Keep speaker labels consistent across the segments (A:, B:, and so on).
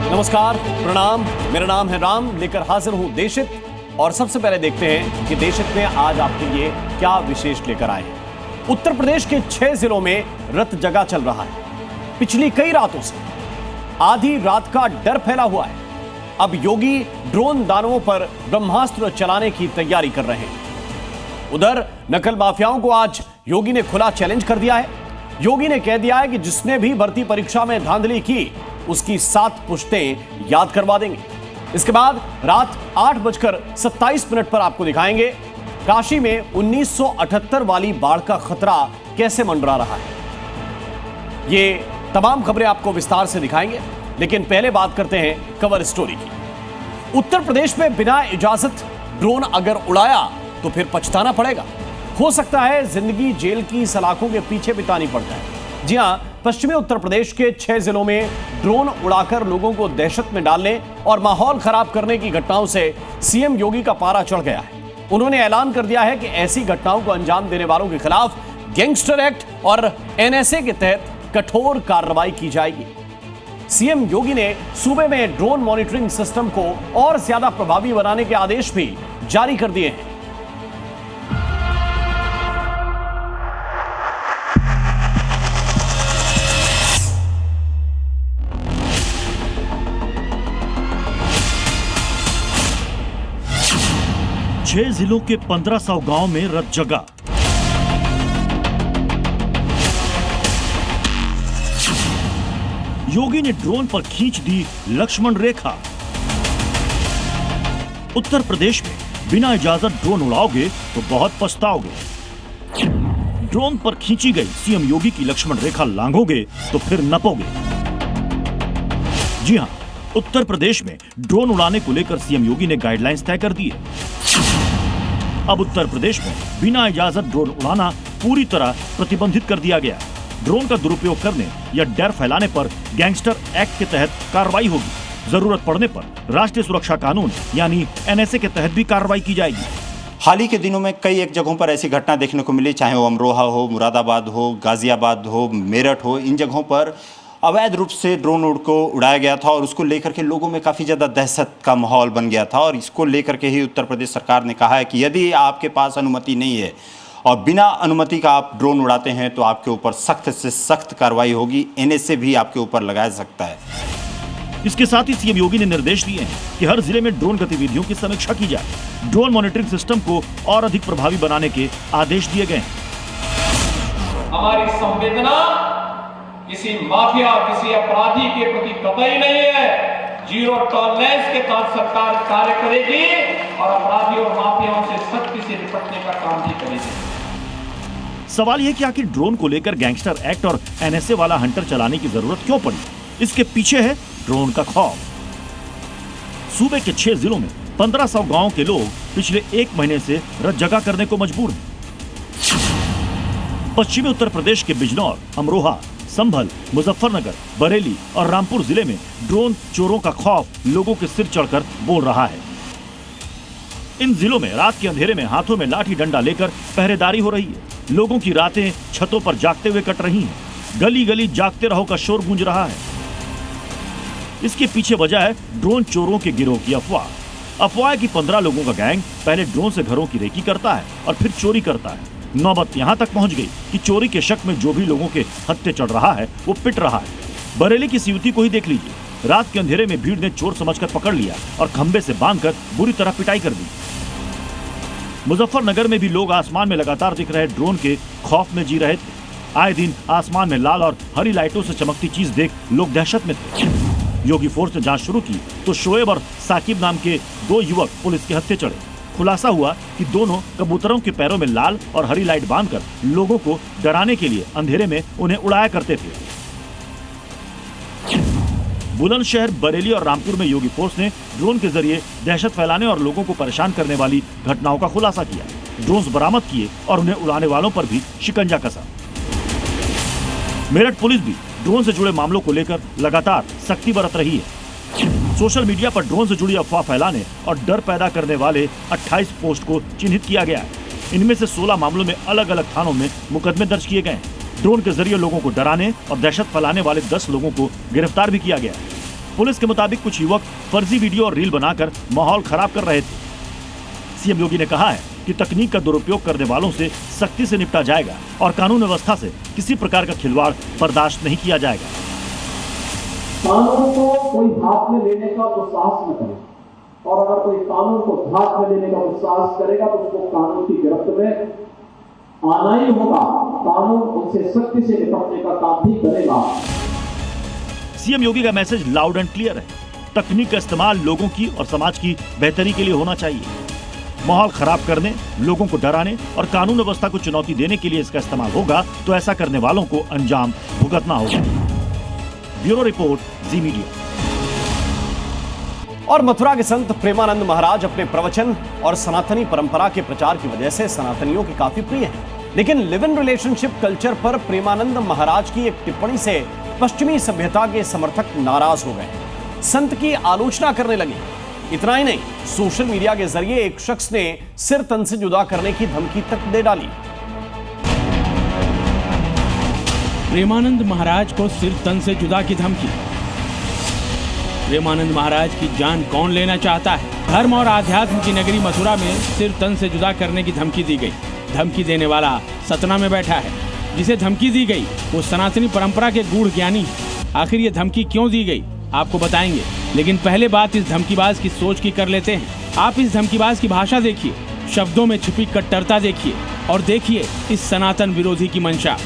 A: नमस्कार, प्रणाम। मेरा नाम है राम, लेकर हाजिर हूं देशित। और सबसे पहले देखते हैं कि देशित में आज आपके लिए क्या विशेष लेकर आए हैं। उत्तर प्रदेश के 6 जिलों में रत जगा चल रहा है। पिछली कई रातों से आधी रात का डर फैला हुआ है। अब योगी ड्रोन दानवों पर ब्रह्मास्त्र चलाने की तैयारी कर रहे हैं। उधर नकल माफियाओं को आज योगी ने खुला चैलेंज कर दिया है। योगी ने कह दिया है कि जिसने भी भर्ती परीक्षा में धांधली की उसकी 7 पुश्तें याद करवा देंगे। इसके बाद रात 8:27 पर आपको दिखाएंगे काशी में 1978 वाली बाढ़ का खतरा कैसे मंडरा रहा है। ये तमाम खबरें आपको विस्तार से दिखाएंगे, लेकिन पहले बात करते हैं कवर स्टोरी की। उत्तर प्रदेश में बिना इजाजत ड्रोन अगर उड़ाया तो फिर पछताना पड़ेगा। हो सकता है जिंदगी जेल की सलाखों के पीछे बितानी पड़ जाए। जी हां, पश्चिमी उत्तर प्रदेश के 6 जिलों में ड्रोन उड़ाकर लोगों को दहशत में डालने और माहौल खराब करने की घटनाओं से सीएम योगी का पारा चढ़ गया है। उन्होंने ऐलान कर दिया है कि ऐसी घटनाओं को अंजाम देने वालों के खिलाफ गैंगस्टर एक्ट और एनएसए के तहत कठोर कार्रवाई की जाएगी। सीएम योगी ने सूबे में ड्रोन मॉनिटरिंग सिस्टम को और ज्यादा प्रभावी बनाने के आदेश भी जारी कर दिए हैं।
B: छह जिलों के 1500 गांव में रत जगा। योगी ने ड्रोन पर खींच दी लक्ष्मण रेखा। उत्तर प्रदेश में बिना इजाजत ड्रोन उड़ाओगे तो बहुत पछताओगे। ड्रोन पर खींची गई सीएम योगी की लक्ष्मण रेखा लांघोगे तो फिर नपोगे। जी हां, उत्तर प्रदेश में ड्रोन उड़ाने को लेकर सीएम योगी ने गाइडलाइंस तय कर दी है। अब उत्तर प्रदेश में बिना इजाजत ड्रोन उड़ाना पूरी तरह प्रतिबंधित कर दिया गया। ड्रोन का दुरुपयोग करने या डर फैलाने पर गैंगस्टर एक्ट के तहत कार्रवाई होगी। जरूरत पड़ने पर राष्ट्रीय सुरक्षा कानून यानी एनएसए के तहत भी कार्रवाई की जाएगी।
C: हाल ही के दिनों में कई एक जगहों पर ऐसी घटना देखने को मिली, चाहे वो अमरोहा हो, मुरादाबाद हो, गाजियाबाद हो, मेरठ हो। इन जगहों पर अवैध रूप से ड्रोन को उड़ाया गया था और उसको लेकर के लोगों में काफ़ी ज़्यादा दहशत का माहौल बन गया था। और इसको लेकर के ही उत्तर प्रदेश सरकार ने कहा है कि यदि आपके पास अनुमति नहीं है और बिना अनुमति का आप ड्रोन उड़ाते हैं तो आपके ऊपर सख्त से सख्त कार्रवाई होगी। एनएसए भी आपके ऊपर लगाया सकता है।
B: इसके साथ ही सीएम योगी ने निर्देश दिए हैं कि हर जिले में ड्रोन गतिविधियों की समीक्षा की जाए। ड्रोन मॉनिटरिंग सिस्टम को और अधिक प्रभावी बनाने के आदेश दिए गए हैं।
D: हमारी संवेदना किसी माफिया, किसी अपराधी के प्रति कतई नहीं है। जीरो टॉलरेंस के साथ सरकार कार्य करेगी और अपराधियों और माफियाओं से सख्ती से निपटने का काम भी करेगी।
B: सवाल यह कि आखिर ड्रोन को लेकर गैंगस्टर एक्ट और एनएसए वाला हंटर चलाने की जरूरत क्यों पड़ी? इसके पीछे है ड्रोन का खौफ। सूबे के 6 जिलों में 1500 गांव के लोग पिछले 1 महीने से रत जगा करने को मजबूर हैं। पश्चिमी उत्तर प्रदेश के बिजनौर, अमरोहा, संभल, मुजफ्फरनगर, बरेली और रामपुर जिले में ड्रोन चोरों का खौफ लोगों के सिर चढ़कर बोल रहा है। इन जिलों में रात के अंधेरे में हाथों में लाठी डंडा लेकर पहरेदारी हो रही है। लोगों की रातें छतों पर जागते हुए कट रही हैं। गली गली जागते रहो का शोर गूंज रहा है। इसके पीछे वजह है ड्रोन चोरों के गिरोह की अफवाह। अफवाह है कि 15 लोगों का गैंग पहले ड्रोन से घरों की रेकी करता है और फिर चोरी करता है। नौबत यहां तक पहुंच गई कि चोरी के शक में जो भी लोगों के हत्थे चढ़ रहा है वो पिट रहा है। बरेली की युवती को ही देख लीजिए। रात के अंधेरे में भीड़ ने चोर समझकर पकड़ लिया और खंबे से बांधकर बुरी तरह पिटाई कर दी। मुजफ्फरनगर में भी लोग आसमान में लगातार दिख रहे ड्रोन के खौफ में जी रहे थे। आए दिन आसमान में लाल और हरी लाइटों से चमकती चीज देख लोग दहशत में थे। योगी फोर्स ने जांच शुरू की तो शोएब और साकिब नाम के 2 युवक पुलिस के हत्थे चढ़े। खुलासा हुआ कि दोनों कबूतरों के पैरों में लाल और हरी लाइट बांधकर लोगों को डराने के लिए अंधेरे में उन्हें उड़ाया करते थे। बुलंदशहर, बरेली और रामपुर में योगी फोर्स ने ड्रोन के जरिए दहशत फैलाने और लोगों को परेशान करने वाली घटनाओं का खुलासा किया। ड्रोन्स बरामद किए और उन्हें उड़ाने वालों पर भी शिकंजा कसा। मेरठ पुलिस भी ड्रोन से जुड़े मामलों को लेकर लगातार सख्ती बरत रही है। सोशल मीडिया पर ड्रोन से जुड़ी अफवाह फैलाने और डर पैदा करने वाले 28 पोस्ट को चिन्हित किया गया है। इनमें से 16 मामलों में अलग अलग थानों में मुकदमे दर्ज किए गए हैं। ड्रोन के जरिए लोगों को डराने और दहशत फैलाने वाले 10 लोगों को गिरफ्तार भी किया गया है। पुलिस के मुताबिक कुछ युवक फर्जी वीडियो और रील बनाकर माहौल खराब कर रहे थे। सीएम योगी ने कहा है कि तकनीक का दुरुपयोग करने वालों से सख्ती से निपटा जाएगा और कानून व्यवस्था से किसी प्रकार का खिलवाड़ बर्दाश्त नहीं किया जाएगा।
E: कानून को कोई हाथ में लेने का दुस्साहस न करे, और अगर कोई कानून को हाथ में लेने का दुस्साहस करेगा तो उसको कानून की गिरफ्त में आना ही होगा। कानून उनसे सख्ती से निपटने का काम भी करेगा।
B: सीएम योगी का मैसेज लाउड एंड क्लियर है। तकनीक का इस्तेमाल लोगों की और समाज की बेहतरी के लिए होना चाहिए। माहौल खराब करने, लोगों को डराने और कानून व्यवस्था को चुनौती देने के लिए इसका इस्तेमाल होगा तो ऐसा करने वालों को अंजाम भुगतना होगा। ब्यूरो रिपोर्ट, जी मीडिया।
A: और मथुरा के संत प्रेमानंद महाराज अपने प्रवचन और सनातनी परंपरा के प्रचार की वजह से सनातनियों के काफी प्रिय हैं। लेकिन लिव इन रिलेशनशिप कल्चर पर प्रेमानंद महाराज की एक टिप्पणी से पश्चिमी सभ्यता के समर्थक नाराज हो गए, संत की आलोचना करने लगे। इतना ही नहीं, सोशल मीडिया के जरिए एक शख्स ने सिर तन से जुदा करने की धमकी तक दे डाली।
F: प्रेमानंद महाराज को सिर तन से जुदा की धमकी। प्रेमानंद महाराज की जान कौन लेना चाहता है? धर्म और आध्यात्म की नगरी मथुरा में सिर तन से जुदा करने की धमकी दी गई। धमकी देने वाला सतना में बैठा है। जिसे धमकी दी गई वो सनातनी परंपरा के गूढ़ ज्ञानी है। आखिर ये धमकी क्यों दी गई आपको बताएंगे, लेकिन पहले बात इस धमकीबाज की सोच की कर लेते हैं। आप इस धमकीबाज की भाषा देखिए, शब्दों में छिपी कट्टरता देखिए और देखिए इस सनातन विरोधी की मंशा।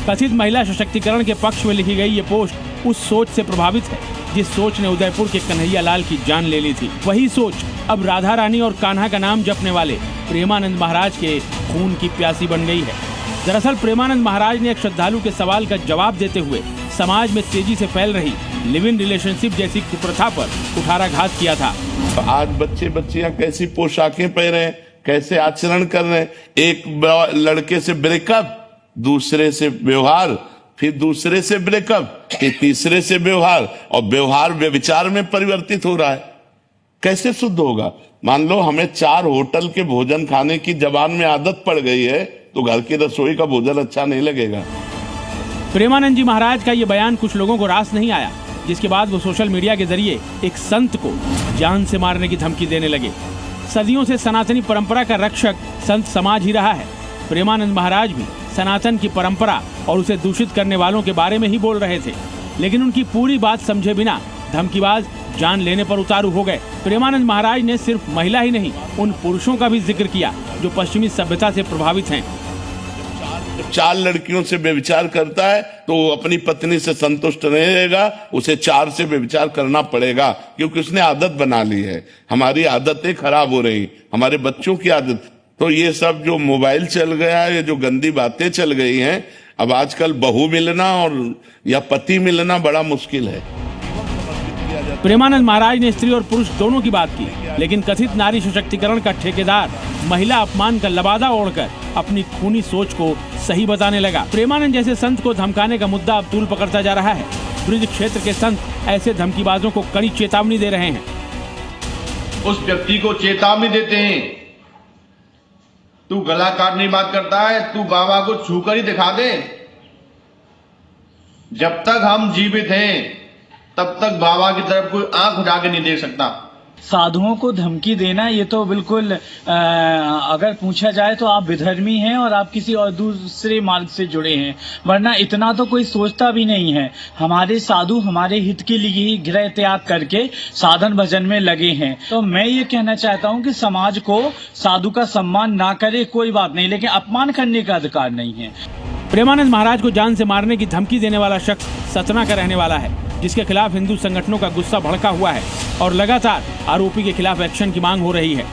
F: कथित महिला सशक्तिकरण के पक्ष में लिखी गई ये पोस्ट उस सोच से प्रभावित है जिस सोच ने उदयपुर के कन्हैया लाल की जान ले ली थी। वही सोच अब राधा रानी और कान्हा का नाम जपने वाले प्रेमानंद महाराज के खून की प्यासी बन गई है। दरअसल प्रेमानंद महाराज ने एक श्रद्धालु के सवाल का जवाब देते हुए समाज में तेजी से फैल रही लिव इन रिलेशनशिप जैसी कुप्रथा पर कुठाराघात किया था।
G: आज बच्चे बच्चियां कैसी पोशाकें पहने हैं, कैसे आचरण कर रहे हैं। एक लड़के से ब्रेकअप, दूसरे से व्यवहार, फिर दूसरे से ब्रेकअप, फिर तीसरे से व्यवहार, और व्यवहार व्यभिचार में परिवर्तित हो रहा है। कैसे शुद्ध होगा? मान लो हमें 4 होटल के भोजन खाने की जबान में आदत पड़ गई है तो घर की रसोई का भोजन अच्छा नहीं लगेगा।
F: प्रेमानंद जी महाराज का ये बयान कुछ लोगों को रास नहीं आया, जिसके बाद वो सोशल मीडिया के जरिए एक संत को जान से मारने की धमकी देने लगे। सदियों से सनातनी परंपरा का रक्षक संत समाज ही रहा है। प्रेमानंद महाराज भी सनातन की परंपरा और उसे दूषित करने वालों के बारे में ही बोल रहे थे, लेकिन उनकी पूरी बात समझे बिना धमकीबाज जान लेने पर उतारू हो गए। प्रेमानंद महाराज ने सिर्फ महिला ही नहीं, उन पुरुषों का भी जिक्र किया जो पश्चिमी सभ्यता से प्रभावित हैं।
G: 4 लड़कियों से व्यभिचार करता है तो वो अपनी पत्नी से संतुष्ट नहीं रहेगा, उसे 4 से व्यभिचार करना पड़ेगा, क्योंकि उसने आदत बना ली है। हमारी आदतें खराब हो रही, हमारे बच्चों की आदत। तो ये सब जो मोबाइल चल गया है, ये जो गंदी बातें चल गई हैं, अब आजकल बहू मिलना और या पति मिलना बड़ा मुश्किल है।
F: प्रेमानंद महाराज ने स्त्री और पुरुष दोनों की बात की, लेकिन कथित नारी सशक्तिकरण का ठेकेदार महिला अपमान का लबादा ओढ़कर अपनी खूनी सोच को सही बताने लगा। प्रेमानंद जैसे संत को धमकाने का मुद्दा अब तूल पकड़ता जा रहा है। ब्रिज क्षेत्र के संत ऐसे धमकीबाजों को कड़ी चेतावनी दे रहे हैं।
H: उस व्यक्ति को चेतावनी देते हैं, तू गला काटने की बात करता है, तू बाबा को छूकर ही दिखा दे। जब तक हम जीवित हैं तब तक बाबा की तरफ कोई आंख उठा के नहीं देख सकता।
I: साधुओं को धमकी देना ये तो बिल्कुल अगर पूछा जाए तो आप विधर्मी हैं और आप किसी और दूसरे मार्ग से जुड़े हैं, वरना इतना तो कोई सोचता भी नहीं है। हमारे साधु हमारे हित के लिए ही गृह त्याग करके साधन भजन में लगे हैं। तो मैं ये कहना चाहता हूँ कि समाज को साधु का सम्मान ना करे कोई बात नहीं, लेकिन अपमान करने का अधिकार नहीं है।
F: प्रेमानंद महाराज को जान से मारने की धमकी देने वाला शख्स सतना का रहने वाला है, जिसके खिलाफ हिंदू संगठनों का गुस्सा भड़का हुआ है और लगातार आरोपी के खिलाफ एक्शन की मांग हो रही है।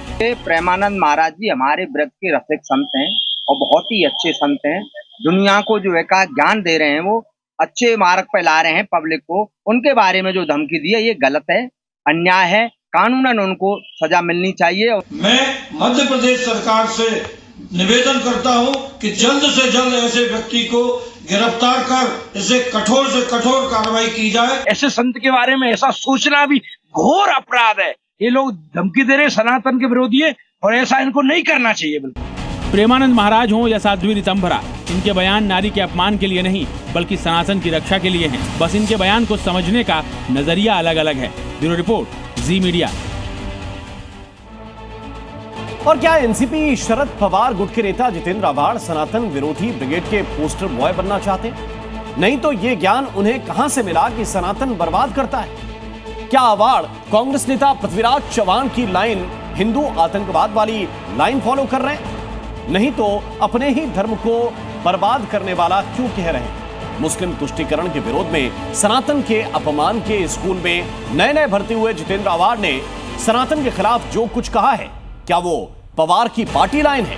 J: प्रेमानंद महाराज जी हमारे व्रत के रसिक संत हैं और बहुत ही अच्छे संत हैं। दुनिया को जो है का ज्ञान दे रहे हैं, वो अच्छे मार्ग पर ला रहे हैं पब्लिक को। उनके बारे में जो धमकी दी है ये गलत है, अन्याय है, कानूनन उनको सजा मिलनी चाहिए।
K: मैं मध्य प्रदेश सरकार से निवेदन करता हूं कि जल्द से जल्द ऐसे व्यक्ति को गिरफ्तार कर इसे कठोर से कठोर कार्रवाई की जाए।
L: ऐसे संत के बारे में ऐसा सोचना भी घोर अपराध है। ये लोग धमकी दे रहे सनातन के विरोधी है और ऐसा इनको नहीं करना चाहिए। बिल्कुल
F: प्रेमानंद महाराज हों या साध्वी ऋतंभरा, इनके बयान नारी के अपमान के लिए नहीं बल्कि सनातन की रक्षा के लिए हैं। बस इनके बयान को समझने का नजरिया अलग अलग है। ब्यूरो रिपोर्ट, जी मीडिया।
A: और क्या एनसीपी शरद पवार गुट के नेता जितेंद्र आव्हाड सनातन विरोधी ब्रिगेड के पोस्टर बॉय बनना चाहते हैं? नहीं तो ये ज्ञान उन्हें कहां से मिला कि सनातन बर्बाद करता है? क्या आव्हाड कांग्रेस नेता पृथ्वीराज चव्हाण की लाइन हिंदू आतंकवाद वाली लाइन फॉलो कर रहे हैं? नहीं तो अपने ही धर्म को बर्बाद करने वाला क्यों कह रहे हैं? मुस्लिम तुष्टीकरण के विरोध में सनातन के अपमान के स्कूल में नए भर्ती हुए जितेंद्र आव्हाड ने सनातन के खिलाफ जो कुछ कहा है, क्या वो पवार की पार्टी लाइन है?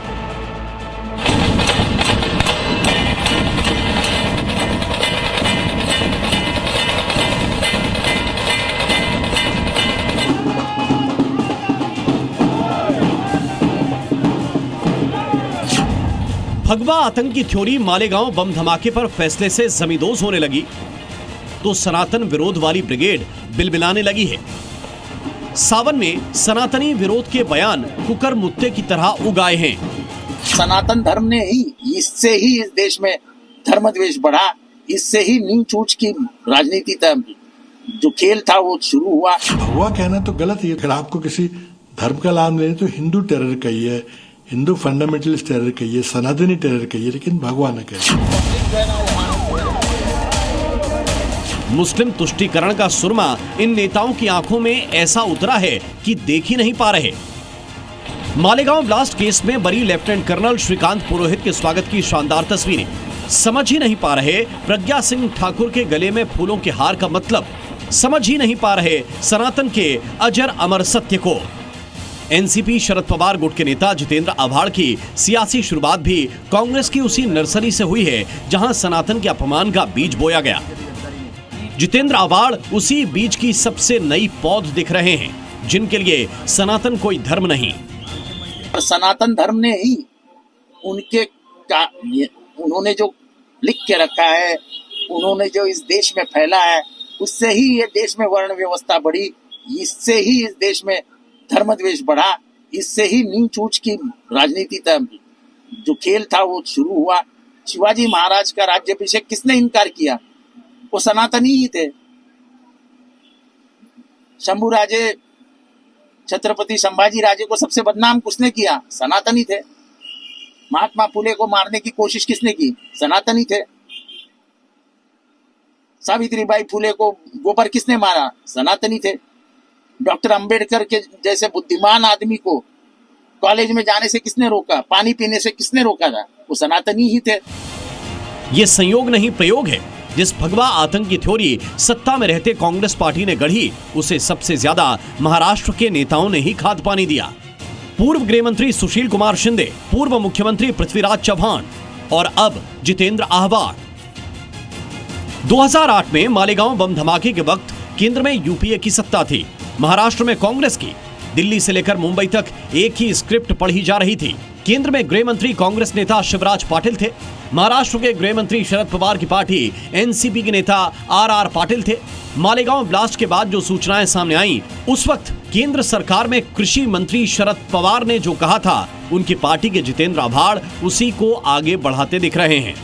A: भगवा आतंक की थ्योरी मालेगांव बम धमाके पर फैसले से जमींदोज होने लगी तो सनातन विरोध वाली ब्रिगेड बिलबिलाने लगी है। सावन में सनातनी विरोध के बयान कुकर मुत्ते की तरह उगाए हैं।
M: सनातन धर्म ने ही इससे ही इस देश में धर्म द्वेष बढ़ा, इससे ही नीच ऊंच की राजनीति जो खेल था वो शुरू हुआ।
N: भगवा कहना तो गलत है। अगर आपको किसी धर्म का नाम लेने तो हिंदू टेरर कहिए, हिंदू फंडामेंटलिस्ट टेरर कहिए, सनातनी टेरर कहिए, लेकिन भगवा न कहिए।
A: मुस्लिम तुष्टीकरण का सुरमा इन नेताओं की आंखों में ऐसा उतरा है कि देख ही नहीं पा रहे। मालेगांव ब्लास्ट केस में बरी लेफ्टिनेंट कर्नल श्रीकांत पुरोहित के स्वागत की शानदार तस्वीरें। समझ ही नहीं पा रहे प्रज्ञा सिंह ठाकुर के गले में फूलों के हार का मतलब। समझ ही नहीं पा रहे सनातन के अजर अमर सत्य को। एनसीपी शरद पवार गुट के नेता जितेंद्र आव्हाड की सियासी शुरुआत भी कांग्रेस की उसी नर्सरी से हुई है जहां सनातन के अपमान का बीज बोया गया। जितेंद्र आव्हाड उसी बीज की सबसे नई पौध दिख रहे हैं जिनके लिए सनातन कोई धर्म नहीं।
M: सनातन धर्म ने ही उन्होंने जो लिख के रखा है, उन्होंने जो इस देश में फैला है, उससे ही ये देश में वर्ण व्यवस्था बढ़ी, इससे ही इस देश में धर्म द्वेष बढ़ा, इससे ही नीच ऊंच की राजनीति जो खेल था वो शुरू हुआ। शिवाजी महाराज का राज्याभिषेक किसने इनकार किया? वो सनातनी ही थे। शंभू राजे, छत्रपति संभाजी राजे को सबसे बदनाम किसने किया? सनातनी थे। महात्मा फुले को मारने की कोशिश किसने की? सनातनी थे। सावित्रीबाई फुले को गोबर किसने मारा? सनातनी थे। डॉक्टर अंबेडकर के जैसे बुद्धिमान आदमी को कॉलेज में जाने से किसने रोका? पानी पीने से किसने रोका था? वो सनातनी ही थे।
A: ये संयोग नहीं प्रयोग है। जिस भगवा आतंक की थ्योरी सत्ता में रहते कांग्रेस पार्टी ने गढ़ी, उसे सबसे ज्यादा महाराष्ट्र के नेताओं ने ही खाद पानी दिया। पूर्व गृह मंत्री सुशील कुमार शिंदे, पूर्व मुख्यमंत्री पृथ्वीराज चव्हाण और अब जितेंद्र आव्हाड। 2008 में मालेगांव बम धमाके के वक्त केंद्र में यूपीए की सत्ता थी, महाराष्ट्र में कांग्रेस की। दिल्ली से लेकर मुंबई तक एक ही स्क्रिप्ट पढ़ी जा रही थी। केंद्र में गृह मंत्री कांग्रेस नेता शिवराज पाटिल थे, महाराष्ट्र के गृह मंत्री शरद पवार की पार्टी एनसीपी के नेता आर पाटिल थे। मालेगांव ब्लास्ट के बाद जो सूचनाएं सामने आईं, उस वक्त केंद्र सरकार में कृषि मंत्री शरद पवार ने जो कहा था, उनकी पार्टी के जितेंद्र आव्हाड उसी को आगे बढ़ाते दिख रहे हैं।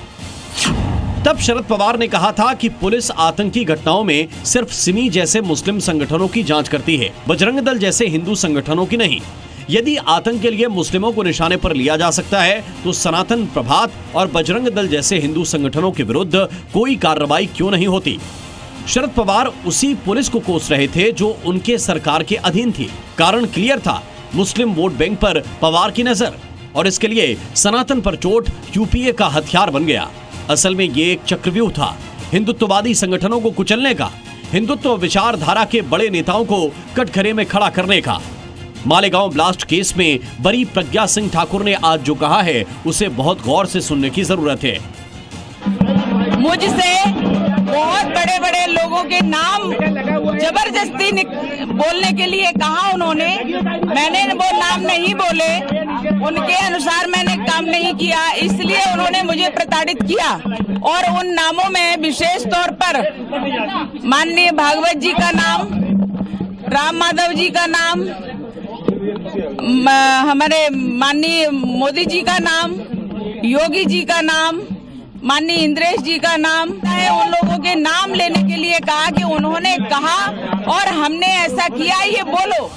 A: तब शरद पवार ने कहा था कि पुलिस आतंकी घटनाओं में सिर्फ सिमी जैसे मुस्लिम संगठनों की जांच करती है, बजरंग दल जैसे हिंदू संगठनों की नहीं। यदि आतंक के लिए मुस्लिमों को निशाने पर लिया जा सकता है तो सनातन, प्रभात और बजरंग दल जैसे हिंदू संगठनों के विरुद्ध कोई कार्रवाई क्यों नहीं होती? शरद पवार उसी पुलिस को कोस रहे थे जो उनके सरकार के अधीन थी। कारण क्लियर था, मुस्लिम वोट बैंक पर पवार की नजर, और इसके लिए सनातन पर चोट यूपीए का हथियार बन गया। असल में ये एक चक्रव्यूह था, हिंदुत्ववादी संगठनों को कुचलने का, हिंदुत्व विचारधारा के बड़े नेताओं को कटघरे में खड़ा करने का। मालेगांव ब्लास्ट केस में बरी प्रज्ञा सिंह ठाकुर ने आज जो कहा है, उसे बहुत गौर से सुनने की जरूरत है।
O: मुझसे बहुत बड़े बड़े लोगों के नाम जबरदस्ती बोलने के लिए कहा उन्होंने, मैंने वो नाम नहीं बोले, उनके अनुसार मैंने काम नहीं किया, इसलिए उन्होंने मुझे प्रताड़ित किया। और उन नामों में विशेष तौर पर माननीय भागवत जी का नाम, राम माधव जी का नाम, हमारे माननीय मोदी जी का नाम, योगी जी का नाम, माननीय इंद्रेश जी का नाम है, उन लोगों के नाम लेने के लिए कहा कि उन्होंने कहा और हमने ऐसा किया, ये बोलो।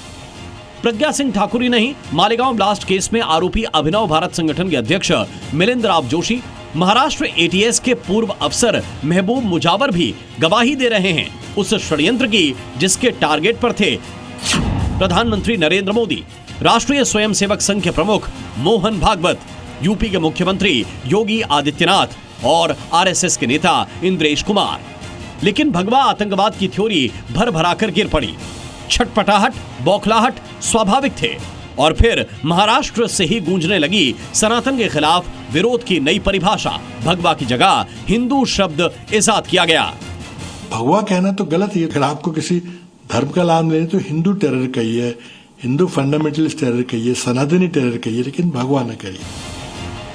A: प्रज्ञा सिंह ठाकुर ही नहीं, मालेगांव ब्लास्ट केस में आरोपी अभिनव भारत संगठन के अध्यक्ष मिलिंद राव जोशी, महाराष्ट्र एटीएस के पूर्व अफसर महबूब मुजावर भी गवाही दे रहे हैं उस षड्यंत्र की जिसके टारगेट पर थे प्रधानमंत्री नरेंद्र मोदी, राष्ट्रीय स्वयंसेवक संघ के प्रमुख मोहन भागवत, यूपी के मुख्यमंत्री योगी आदित्यनाथ और आरएसएस के नेता इंद्रेश कुमार। लेकिन भगवा आतंकवाद की थ्योरी भर भराकर गिर पड़ी। छटपटाहट, बौखलाहट स्वाभाविक थे और फिर महाराष्ट्र से ही गूंजने लगी सनातन के खिलाफ विरोध की नई परिभाषा। भगवा की जगह हिंदू शब्द इजाद किया गया।
N: भगवा कहना तो गलत है। अगर आपको किसी धर्म का नाम लेने तो हिंदू टेरर कहिए, हिंदू फंडामेंटलिस्ट टेरर कहिए, सनातनी टेरर कहिए, लेकिन भगवा न कहिए।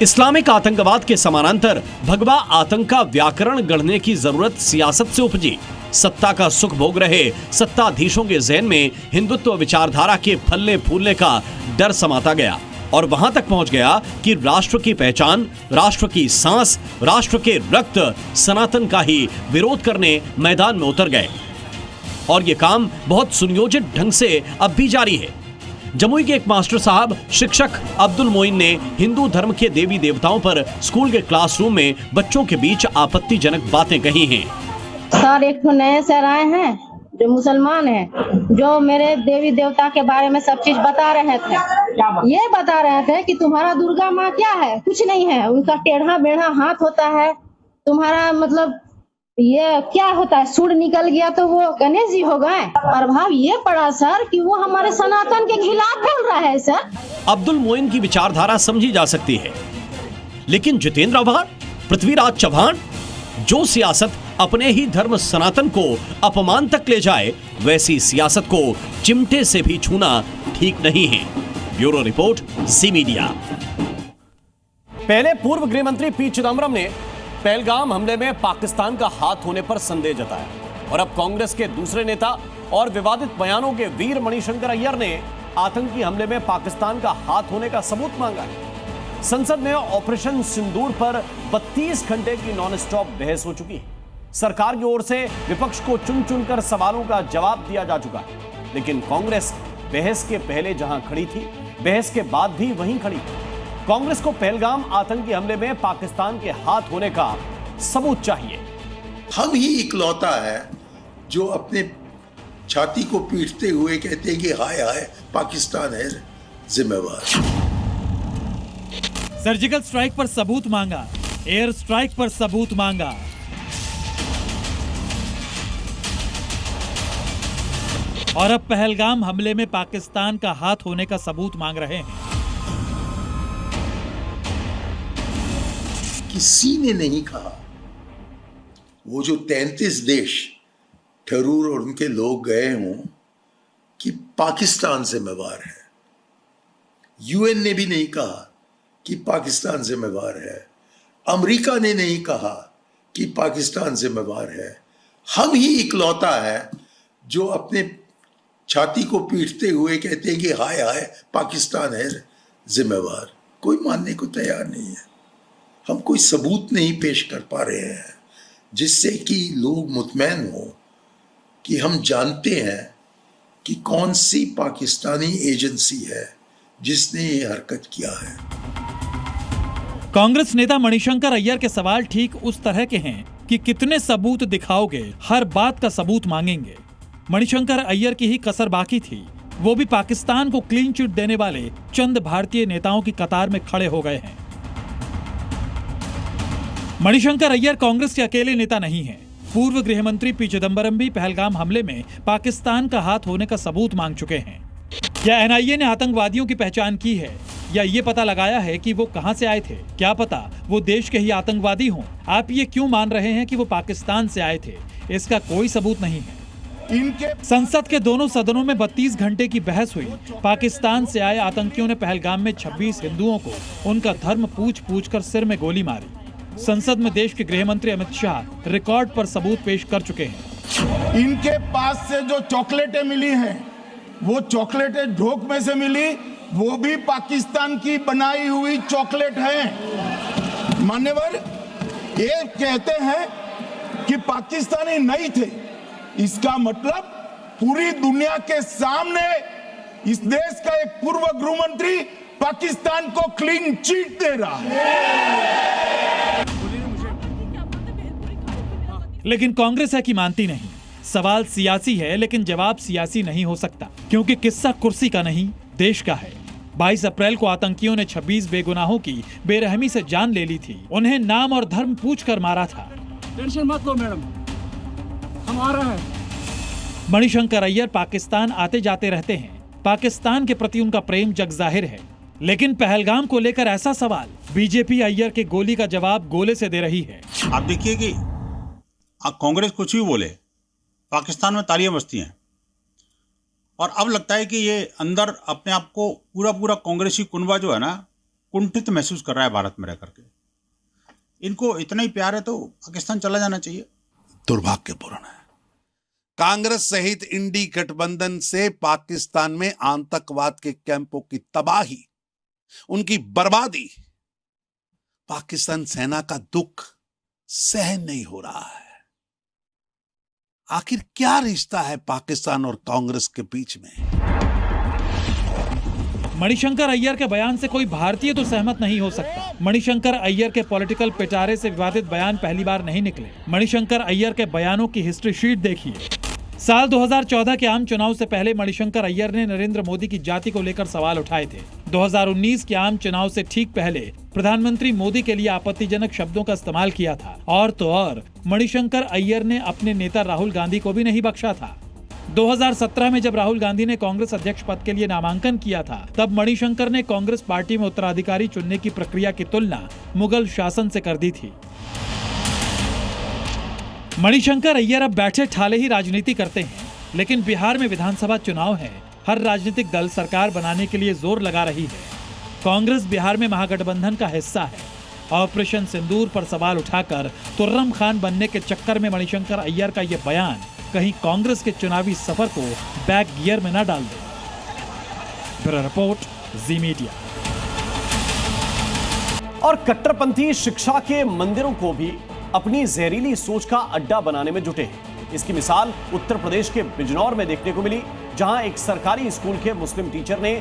A: इस्लामिक आतंकवाद के समानांतर भगवा आतंक का व्याकरण गढ़ने की जरूरत सियासत से उपजी। सत्ता का सुख भोग रहे सत्ताधीशों के ज़हन में हिंदुत्व विचारधारा के फलने फूलने का डर समाता गया और वहां तक पहुंच गया कि राष्ट्र की पहचान, राष्ट्र की सांस, राष्ट्र के रक्त सनातन का ही विरोध करने मैदान में उतर गए। और ये काम बहुत सुनियोजित ढंग से अब भी जारी है। जमुई के एक मास्टर साहब शिक्षक अब्दुल मोइन ने हिंदू धर्म के देवी देवताओं पर स्कूल के क्लासरूम में बच्चों के बीच आपत्तिजनक बातें कही हैं।
P: सर, एक तो नए सर आए हैं जो मुसलमान हैं, जो मेरे देवी देवता के बारे में सब चीज बता रहे थे। ये बता रहे थे कि तुम्हारा दुर्गा माँ क्या है, कुछ नहीं है, उनका टेढ़ा बेढ़ा हाथ होता है। तुम्हारा मतलब ये क्या होता है, सूंड निकल गया तो वो गणेश जी हो गए। प्रभाव ये पड़ा सर कि वो हमारे सनातन के खिलाफ बोल रहा है। सर,
A: अब्दुल मोइन की विचारधारा समझी जा सकती है, लेकिन जितेंद्र आव्हाड, पृथ्वीराज चव्हाण, जो सियासत अपने ही धर्म सनातन को अपमान तक ले जाए, वैसी सियासत को चिमटे से भी छूना ठीक नहीं है। ब्यूरो रिपोर्ट, जी मीडिया। पहले पूर्व गृह मंत्री पी चिदंबरम ने पहलगाम हमले में पाकिस्तान का हाथ होने पर संदेह जताया और अब कांग्रेस के दूसरे नेता और विवादित बयानों के वीर मणिशंकर अय्यर ने आतंकी हमले में पाकिस्तान का हाथ होने का सबूत मांगा है। संसद में ऑपरेशन सिंदूर पर 32 घंटे की नॉन स्टॉप बहस हो चुकी है। सरकार की ओर से विपक्ष को चुन चुनकर सवालों का जवाब दिया जा चुका है, लेकिन कांग्रेस बहस के पहले जहां खड़ी थी, बहस के बाद भी वहीं खड़ी थी। कांग्रेस को पहलगाम आतंकी हमले में पाकिस्तान के हाथ होने का सबूत चाहिए।
Q: हम ही इकलौता है जो अपने छाती को पीटते हुए कहते हैं कि हाय हाय पाकिस्तान है जिम्मेवार।
R: सर्जिकल स्ट्राइक पर सबूत मांगा, एयर स्ट्राइक पर सबूत मांगा। और अब पहलगाम हमले में पाकिस्तान का हाथ होने का सबूत मांग रहे हैं।
Q: किसी ने नहीं कहा, वो जो 33 देश थरूर और उनके लोग गए हों, कि पाकिस्तान जिम्मेवार है। यूएन ने भी नहीं कहा कि पाकिस्तान जिम्मेवार है। अमेरिका ने नहीं कहा कि पाकिस्तान जिम्मेवार है। हम ही इकलौता है जो अपने छाती को पीटते हुए कहते हैं कि हाय हाय पाकिस्तान है जिम्मेवार। कोई मानने को तैयार नहीं है। हम कोई सबूत नहीं पेश कर पा रहे हैं जिससे कि लोग मुतमैन हो कि हम जानते हैं कि कौन सी पाकिस्तानी एजेंसी है जिसने ये हरकत किया है।
R: कांग्रेस नेता मणिशंकर अय्यर के सवाल ठीक उस तरह के हैं कि कितने सबूत दिखाओगे, हर बात का सबूत मांगेंगे। मणिशंकर अय्यर की ही कसर बाकी थी, वो भी पाकिस्तान को क्लीन चिट देने वाले चंद भारतीय नेताओं की कतार में खड़े हो गए हैं। मणिशंकर अय्यर कांग्रेस के अकेले नेता नहीं हैं। पूर्व गृह मंत्री पी चिदंबरम भी पहलगाम हमले में पाकिस्तान का हाथ होने का सबूत मांग चुके हैं। क्या एनआईए ने आतंकवादियों की पहचान की है या ये पता लगाया है कि वो कहां से आए थे? क्या पता वो देश के ही आतंकवादी हों। आप ये क्यों मान रहे हैं कि वो पाकिस्तान से आए थे? इसका कोई सबूत नहीं है। संसद के दोनों सदनों में 32 घंटे की बहस हुई। पाकिस्तान से आए आतंकियों ने पहलगाम में 26 हिंदुओं को उनका धर्म पूछ कर सिर में गोली मारी। संसद में देश के गृह मंत्री अमित शाह रिकॉर्ड पर सबूत पेश कर चुके हैं।
K: इनके पास से जो चॉकलेटें मिली हैं, वो चॉकलेटें ढोक में से मिली, वो भी पाकिस्तान की बनाई हुई चॉकलेट है। मान्यवर,
S: ये कहते हैं कि पाकिस्तानी नहीं थे, इसका मतलब पूरी दुनिया के सामने इस देश का एक पूर्व गृह मंत्री पाकिस्तान को क्लीन चिट दे रहा है।
R: लेकिन कांग्रेस है कि मानती नहीं। सवाल सियासी है लेकिन जवाब सियासी नहीं हो सकता, क्योंकि किस्सा कुर्सी का नहीं देश का है। 22 अप्रैल को आतंकियों ने 26 बेगुनाहों की बेरहमी से जान ले ली थी। उन्हें नाम और धर्म पूछकर मारा था।
L: टेंशन मत लो मैडम, हम आ रहे हैं।
R: मणिशंकर अय्यर पाकिस्तान आते जाते रहते हैं। पाकिस्तान के प्रति उनका प्रेम जग जाहिर है, लेकिन पहलगाम को लेकर ऐसा सवाल, बीजेपी अय्यर के गोली का जवाब गोले से दे रही है।
T: आप देखिए कि कांग्रेस कुछ भी बोले, पाकिस्तान में तालियां बजती हैं, और अब लगता है कि ये अंदर अपने आप को पूरा कांग्रेसी कुनबा जो है ना, कुंठित महसूस कर रहा है भारत में रह करके। इनको इतना ही प्यार है तो पाकिस्तान चला जाना चाहिए।
U: दुर्भाग्यपूर्ण है। कांग्रेस सहित इंडी गठबंधन से पाकिस्तान में आतंकवाद के कैंपों की तबाही, उनकी बर्बादी, पाकिस्तान सेना का दुख सहन नहीं हो रहा है। आखिर क्या रिश्ता है पाकिस्तान और कांग्रेस के बीच में?
R: मणिशंकर अय्यर के बयान से कोई भारतीय तो सहमत नहीं हो सकता। मणिशंकर अय्यर के पॉलिटिकल पिटारे से विवादित बयान पहली बार नहीं निकले। मणिशंकर अय्यर के बयानों की हिस्ट्री शीट देखिए। साल 2014 के आम चुनाव से पहले मणिशंकर अय्यर ने नरेंद्र मोदी की जाति को लेकर सवाल उठाए थे। 2019 के आम चुनाव से ठीक पहले प्रधानमंत्री मोदी के लिए आपत्तिजनक शब्दों का इस्तेमाल किया था। और तो और मणिशंकर अय्यर ने अपने नेता राहुल गांधी को भी नहीं बख्शा था। 2017 में जब राहुल गांधी ने कांग्रेस अध्यक्ष पद के लिए नामांकन किया था, तब मणिशंकर ने कांग्रेस पार्टी में उत्तराधिकारी चुनने की प्रक्रिया की तुलना मुगल शासन से कर दी थी। मणिशंकर अय्यर अब बैठे ठाले ही राजनीति करते हैं, लेकिन बिहार में विधानसभा चुनाव है। हर राजनीतिक दल सरकार बनाने के लिए जोर लगा रही है। कांग्रेस बिहार में महागठबंधन का हिस्सा है। ऑपरेशन सिंदूर पर सवाल उठाकर तुर्रम खान बनने के चक्कर में मणिशंकर अय्यर का यह बयान कहीं कांग्रेस के चुनावी सफर को बैक गियर में न डाल दे। ब्यूरो रिपोर्ट, जी मीडिया।
A: और कट्टरपंथी शिक्षा के मंदिरों को भी अपनी जहरीली सोच का अड्डा बनाने में जुटे हैं। इसकी मिसाल उत्तर प्रदेश के बिजनौर में देखने को मिली, जहां एक सरकारी स्कूल के मुस्लिम टीचर ने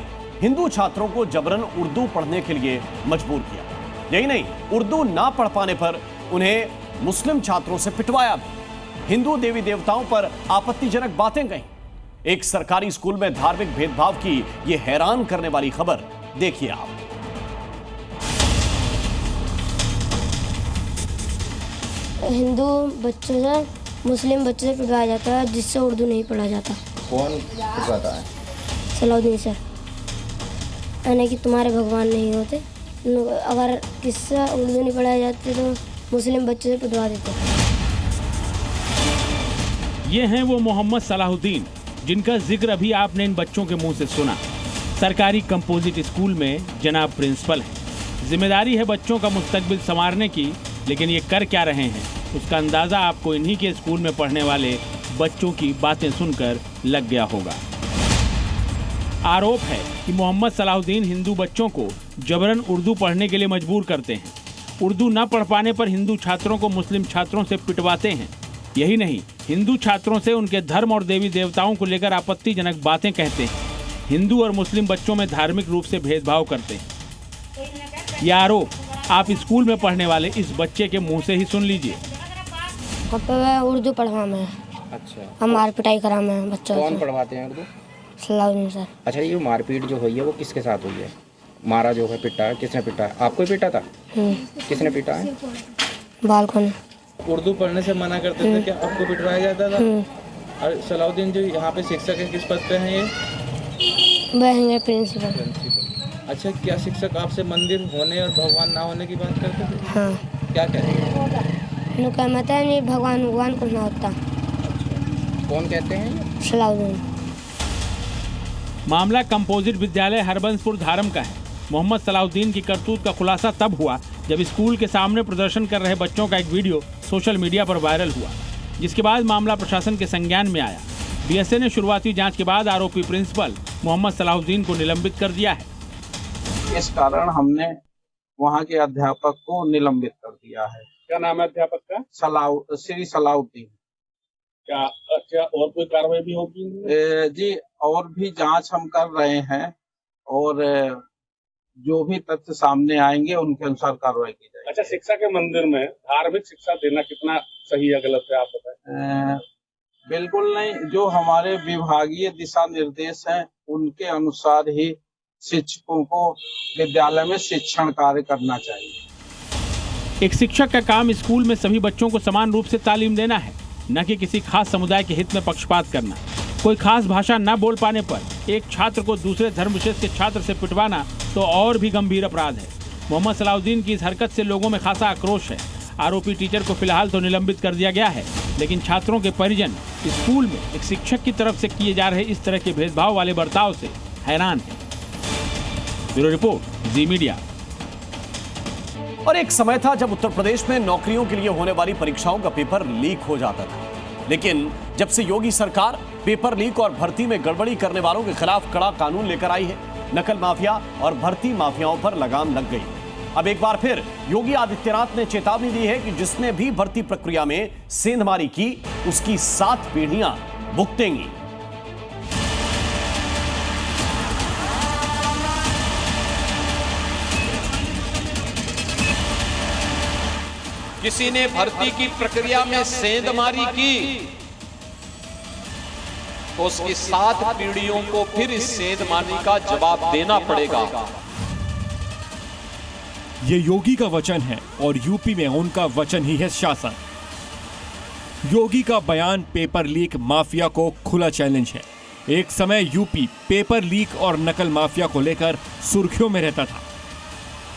A: हिंदू छात्रों को जबरन उर्दू पढ़ने के लिए मजबूर किया। यही नहीं, उर्दू ना पढ़ पाने पर उन्हें मुस्लिम छात्रों से पिटवाया भी। हिंदू देवी देवताओं पर आपत्तिजनक बातें कहीं। एक सरकारी स्कूल में धार्मिक भेदभाव की यह हैरान करने वाली खबर देखिए आप।
V: हिंदू बच्चों से मुस्लिम बच्चों से पिटवाया जाता है, जिससे उर्दू नहीं पढ़ा जाता।
W: कौन पिटवाता है?
V: सलाउद्दीन सर। यानी कि तुम्हारे भगवान नहीं होते, अगर किससे उर्दू नहीं पढ़ाई जाती तो मुस्लिम बच्चों से पिटवा देते।
F: ये हैं वो मोहम्मद सलाहुद्दीन, जिनका जिक्र अभी आपने इन बच्चों के मुंह से सुना। सरकारी कंपोजिट स्कूल में जनाब प्रिंसिपल हैं। जिम्मेदारी है बच्चों का मुस्तकबिल संवारने की, लेकिन ये कर क्या रहे हैं उसका अंदाजा आपको इन्हीं के स्कूल में पढ़ने वाले बच्चों की बातें सुनकर लग गया होगा। आरोप है कि मोहम्मद सलाहुद्दीन हिंदू बच्चों को जबरन उर्दू पढ़ने के लिए मजबूर करते हैं। उर्दू न पढ़ पाने पर हिंदू छात्रों को मुस्लिम छात्रों से पिटवाते हैं। यही नहीं, हिंदू छात्रों से उनके धर्म और देवी देवताओं को लेकर आपत्तिजनक बातें कहते हैं। हिंदू और मुस्लिम बच्चों में धार्मिक रूप से भेदभाव करते हैं। यह आरोप आप स्कूल में पढ़ने वाले इस बच्चे के मुंह से ही सुन लीजिए।
V: उर्दू पढ़वा में।
W: अच्छा,
V: हम मार पिटाई करा में बच्चों।
W: कौन पढ़वाते हैं उर्दू?
V: सलाउद्दीन सर।
W: अच्छा, ये मारपीट जो हुई है वो किसके साथ हुई है? मारा जो है, पिटा है, किसने पिटा है? आपको ही पिटा था? किसने पिटा है?
V: बालकों ने।
W: उर्दू पढ़ने से मना करते थे, क्या आपको पिटवाया जाता था? और सलाउद्दीन जो यहाँ पे शिक्षक है, किस पद पे हैं ये?
V: वह प्रिंसिपल।
W: अच्छा, क्या शिक्षक आपसे मंदिर होने और भगवान ना होने की बात करते थे?
V: हाँ।
W: क्या कहेंगे?
V: कहते हैं नहीं, भगवान को ना होता।
W: कौन कहते हैं?
V: सलाउद्दीन।
F: मामला कंपोजिट विद्यालय हरबंसपुर धारम का है। मोहम्मद सलाहुद्दीन की करतूत का खुलासा तब हुआ जब स्कूल के सामने प्रदर्शन कर रहे बच्चों का एक वीडियो सोशल मीडिया पर वायरल हुआ, जिसके बाद मामला प्रशासन के संज्ञान में आया। बीएसए ने शुरुआती जांच के बाद आरोपी प्रिंसिपल मोहम्मद सलाहुद्दीन को निलंबित कर दिया है।
W: इस कारण हमने वहां के अध्यापक को निलंबित कर दिया है।
C: क्या नाम है अध्यापक का?
D: श्री सलाउद्दीन।
C: क्या अच्छा और कोई कार्रवाई भी होगी?
D: जी और भी जांच हम कर रहे हैं और जो भी तथ्य सामने आएंगे उनके अनुसार कार्रवाई की जाएगी।
C: अच्छा, शिक्षा के मंदिर में धार्मिक शिक्षा देना कितना सही या गलत है, आप बताएं।
D: बिल्कुल नहीं, जो हमारे विभागीय दिशा निर्देश हैं उनके अनुसार ही शिक्षकों को विद्यालय में शिक्षण कार्य करना चाहिए।
F: एक शिक्षक का काम स्कूल में सभी बच्चों को समान रूप से तालीम देना है, न कि किसी खास समुदाय के हित में पक्षपात करना। कोई खास भाषा न बोल पाने पर एक छात्र को दूसरे धर्म विशेष के छात्र से पिटवाना तो और भी गंभीर अपराध है। मोहम्मद सलाउद्दीन की इस हरकत से लोगों में खासा आक्रोश है। आरोपी टीचर को फिलहाल तो निलंबित कर दिया गया है, लेकिन छात्रों के परिजन स्कूल में एक शिक्षक की तरफ से किए जा रहे इस तरह के भेदभाव वाले बर्ताव से हैरान है। ब्यूरो रिपोर्ट, जी मीडिया।
A: और एक समय था जब उत्तर प्रदेश में नौकरियों के लिए होने वाली परीक्षाओं का पेपर लीक हो जाता था, लेकिन जब से योगी सरकार पेपर लीक और भर्ती में गड़बड़ी करने वालों के खिलाफ कड़ा कानून लेकर आई है, नकल माफिया और भर्ती माफियाओं पर लगाम लग गई। अब एक बार फिर योगी आदित्यनाथ ने चेतावनी दी है कि जिसने भी भर्ती प्रक्रिया में सेंधमारी की उसकी 7 पीढ़ियां भुगतेंगी।
E: किसी ने भर्ती की प्रक्रिया में सेंधमारी की तो उसकी 7 पीढ़ियों को फिर इस सेंधमारी का जवाब देना पड़ेगा।
X: ये योगी का वचन है और यूपी में उनका वचन ही है शासन। योगी का बयान पेपर लीक माफिया को खुला चैलेंज है। एक समय यूपी पेपर लीक और नकल माफिया को लेकर सुर्खियों में रहता था,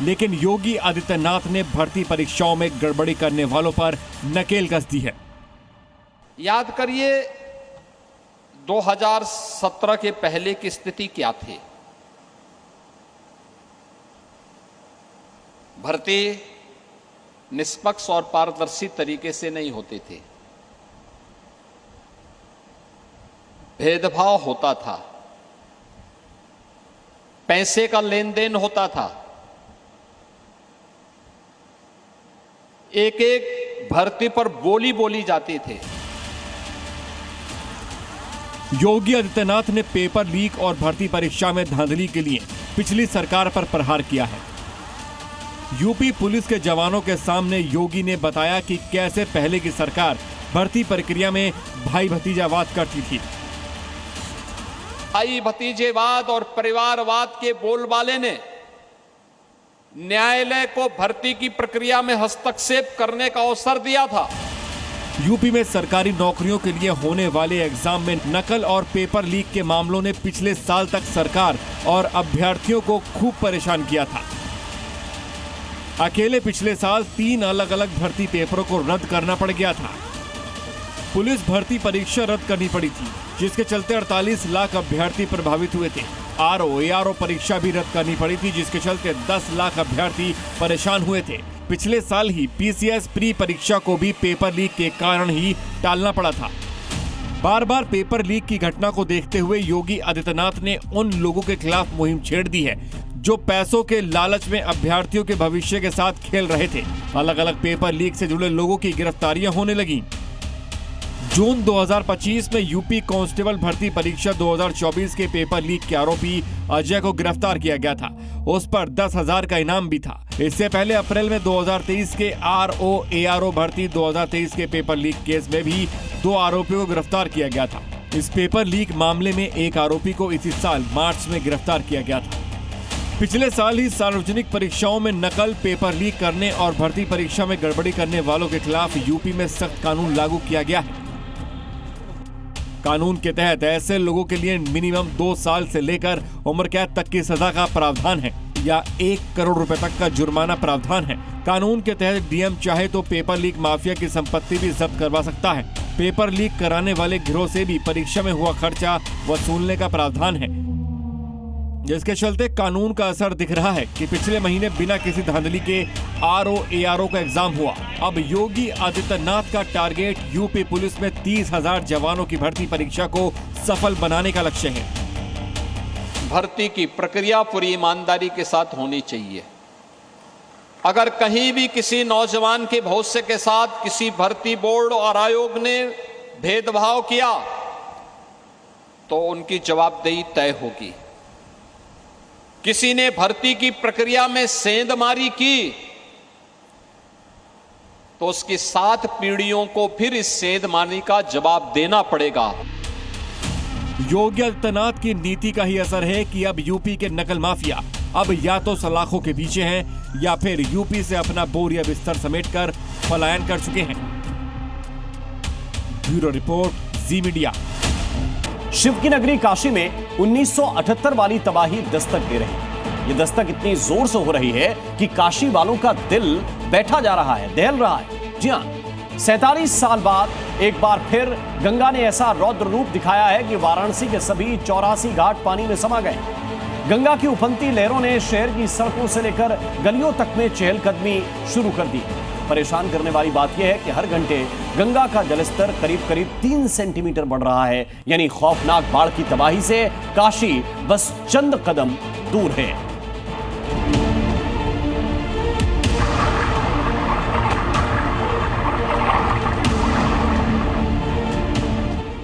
X: लेकिन योगी आदित्यनाथ ने भर्ती परीक्षाओं में गड़बड़ी करने वालों पर नकेल कस दी है।
E: याद करिए 2017 के पहले की स्थिति क्या थी। भर्ती निष्पक्ष और पारदर्शी तरीके से नहीं होते थे, भेदभाव होता था, पैसे का लेन देन होता था, एक एक भर्ती पर बोली जाती थी।
X: योगी आदित्यनाथ ने पेपर लीक और भर्ती परीक्षा में धांधली के लिए पिछली सरकार पर प्रहार किया है। यूपी पुलिस के जवानों के सामने योगी ने बताया कि कैसे पहले की सरकार भर्ती प्रक्रिया में भाई भतीजावाद करती थी।
E: भाई भतीजेवाद और परिवारवाद के बोलबाले ने न्यायालय को भर्ती की प्रक्रिया में हस्तक्षेप करने का अवसर दिया था।
X: यूपी में सरकारी नौकरियों के लिए होने वाले एग्जाम में नकल और पेपर लीक के मामलों ने पिछले साल तक सरकार और अभ्यर्थियों को खूब परेशान किया था। अकेले पिछले साल 3 अलग अलग भर्ती पेपरों को रद्द करना पड़ गया था। पुलिस भर्ती परीक्षा रद्द करनी पड़ी थी, जिसके चलते 48 लाख अभ्यर्थी प्रभावित हुए थे। ARO परीक्षा भी रद्द करनी पड़ी थी, जिसके चलते 10 लाख अभ्यर्थी परेशान हुए थे। पिछले साल ही PCS प्री परीक्षा को भी पेपर लीक के कारण ही टालना पड़ा था। बार बार पेपर लीक की घटना को देखते हुए योगी आदित्यनाथ ने उन लोगों के खिलाफ मुहिम छेड़ दी है जो पैसों के लालच में अभ्यर्थियों के भविष्य के साथ खेल रहे थे। अलग अलग पेपर लीक से जुड़े लोगों की गिरफ्तारियां होने लगी। जून 2025 में यूपी कांस्टेबल भर्ती परीक्षा 2024 के पेपर लीक के आरोपी अजय को गिरफ्तार किया गया था। उस पर 10,000 का इनाम भी था। इससे पहले अप्रैल में 2023 के ARO भर्ती 2023 के पेपर लीक केस में भी 2 आरोपियों को गिरफ्तार किया गया था। इस पेपर लीक मामले में एक आरोपी को इसी साल मार्च में गिरफ्तार किया गया था। पिछले साल ही सार्वजनिक परीक्षाओं में नकल, पेपर लीक करने और भर्ती परीक्षा में गड़बड़ी करने वालों के खिलाफ यूपी में सख्त कानून लागू किया गया है। कानून के तहत ऐसे लोगों के लिए मिनिमम 2 साल से लेकर उम्र कैद तक की सजा का प्रावधान है या 1 करोड़ रुपए तक का जुर्माना प्रावधान है। कानून के तहत डीएम चाहे तो पेपर लीक माफिया की संपत्ति भी जब्त करवा सकता है। पेपर लीक कराने वाले गिरोह से भी परीक्षा में हुआ खर्चा वसूलने का प्रावधान है, जिसके चलते कानून का असर दिख रहा है कि पिछले महीने बिना किसी धांधली के ARO का एग्जाम हुआ। अब योगी आदित्यनाथ का टारगेट यूपी पुलिस में 30,000 जवानों की भर्ती परीक्षा को सफल बनाने का लक्ष्य है।
E: भर्ती की प्रक्रिया पूरी ईमानदारी के साथ होनी चाहिए। अगर कहीं भी किसी नौजवान के भविष्य के साथ किसी भर्ती बोर्ड और आयोग ने भेदभाव किया तो उनकी जवाबदेही तय होगी। किसी ने भर्ती की प्रक्रिया में सेंधमारी की तो उसकी 7 पीढ़ियों को फिर इस सेंधमारी का जवाब देना पड़ेगा।
X: योगी आदित्यनाथ की नीति का ही असर है कि अब यूपी के नकल माफिया अब या तो सलाखों के पीछे हैं या फिर यूपी से अपना बोरिया बिस्तर समेटकर पलायन कर चुके हैं। ब्यूरो रिपोर्ट, जी मीडिया।
A: शिव की नगरी काशी में 1978 वाली तबाही दस्तक दे रही है। ये दस्तक इतनी जोर से हो रही है कि काशी वालों का दिल बैठा जा रहा है, दहल रहा है। जी हां, 47 साल बाद एक बार फिर गंगा ने ऐसा रौद्र रूप दिखाया है कि वाराणसी के सभी 84 घाट पानी में समा गए। गंगा की उफनती लहरों ने शहर की सड़कों से लेकर गलियों तक में चहलकदमी शुरू कर दी। परेशान करने वाली बात यह है कि हर घंटे गंगा का जलस्तर करीब 3 सेंटीमीटर बढ़ रहा है। यानी खौफनाक बाढ़ की तबाही से काशी बस चंद कदम दूर है।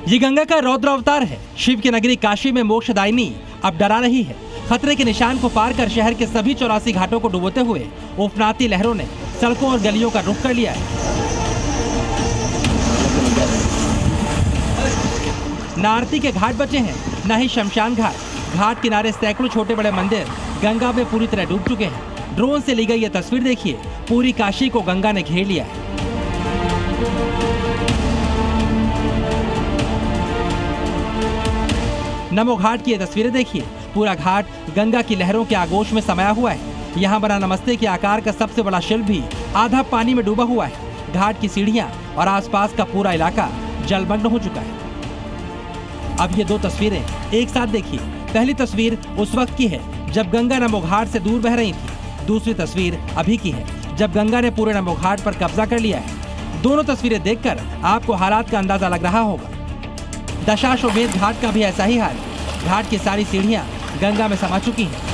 B: ये गंगा का रौद्र अवतार है। शिव की नगरी काशी में मोक्षदायिनी अब डरा रही है। खतरे के निशान को पार कर शहर के सभी 84 घाटों को डुबोते हुए उफनाती लहरों ने सड़कों और गलियों का रुख कर लिया है। न आरती के घाट बचे हैं, न ही शमशान घाट। घाट किनारे सैकड़ों छोटे बड़े मंदिर गंगा में पूरी तरह डूब चुके हैं। ड्रोन से ली गई ये तस्वीर देखिए, पूरी काशी को गंगा ने घेर लिया है। नमो घाट की ये तस्वीरें देखिए, पूरा घाट गंगा की लहरों के आगोश में समाया हुआ है। यहाँ बना नमस्ते के आकार का सबसे बड़ा शिल्प भी आधा पानी में डूबा हुआ है। घाट की सीढ़ियाँ और आसपास का पूरा इलाका जलमग्न हो चुका है। अब ये 2 तस्वीरें एक साथ देखिए। पहली तस्वीर उस वक्त की है जब गंगा नमो घाट से दूर बह रही थी। दूसरी तस्वीर अभी की है जब गंगा ने पूरे नमो घाट पर कब्जा कर लिया है। दोनों तस्वीरें देखकर आपको हालात का अंदाजा लग रहा होगा। दशाश्वमेध घाट का भी ऐसा ही हाल है। घाट की सारी सीढ़ियां गंगा में समा चुकी हैं।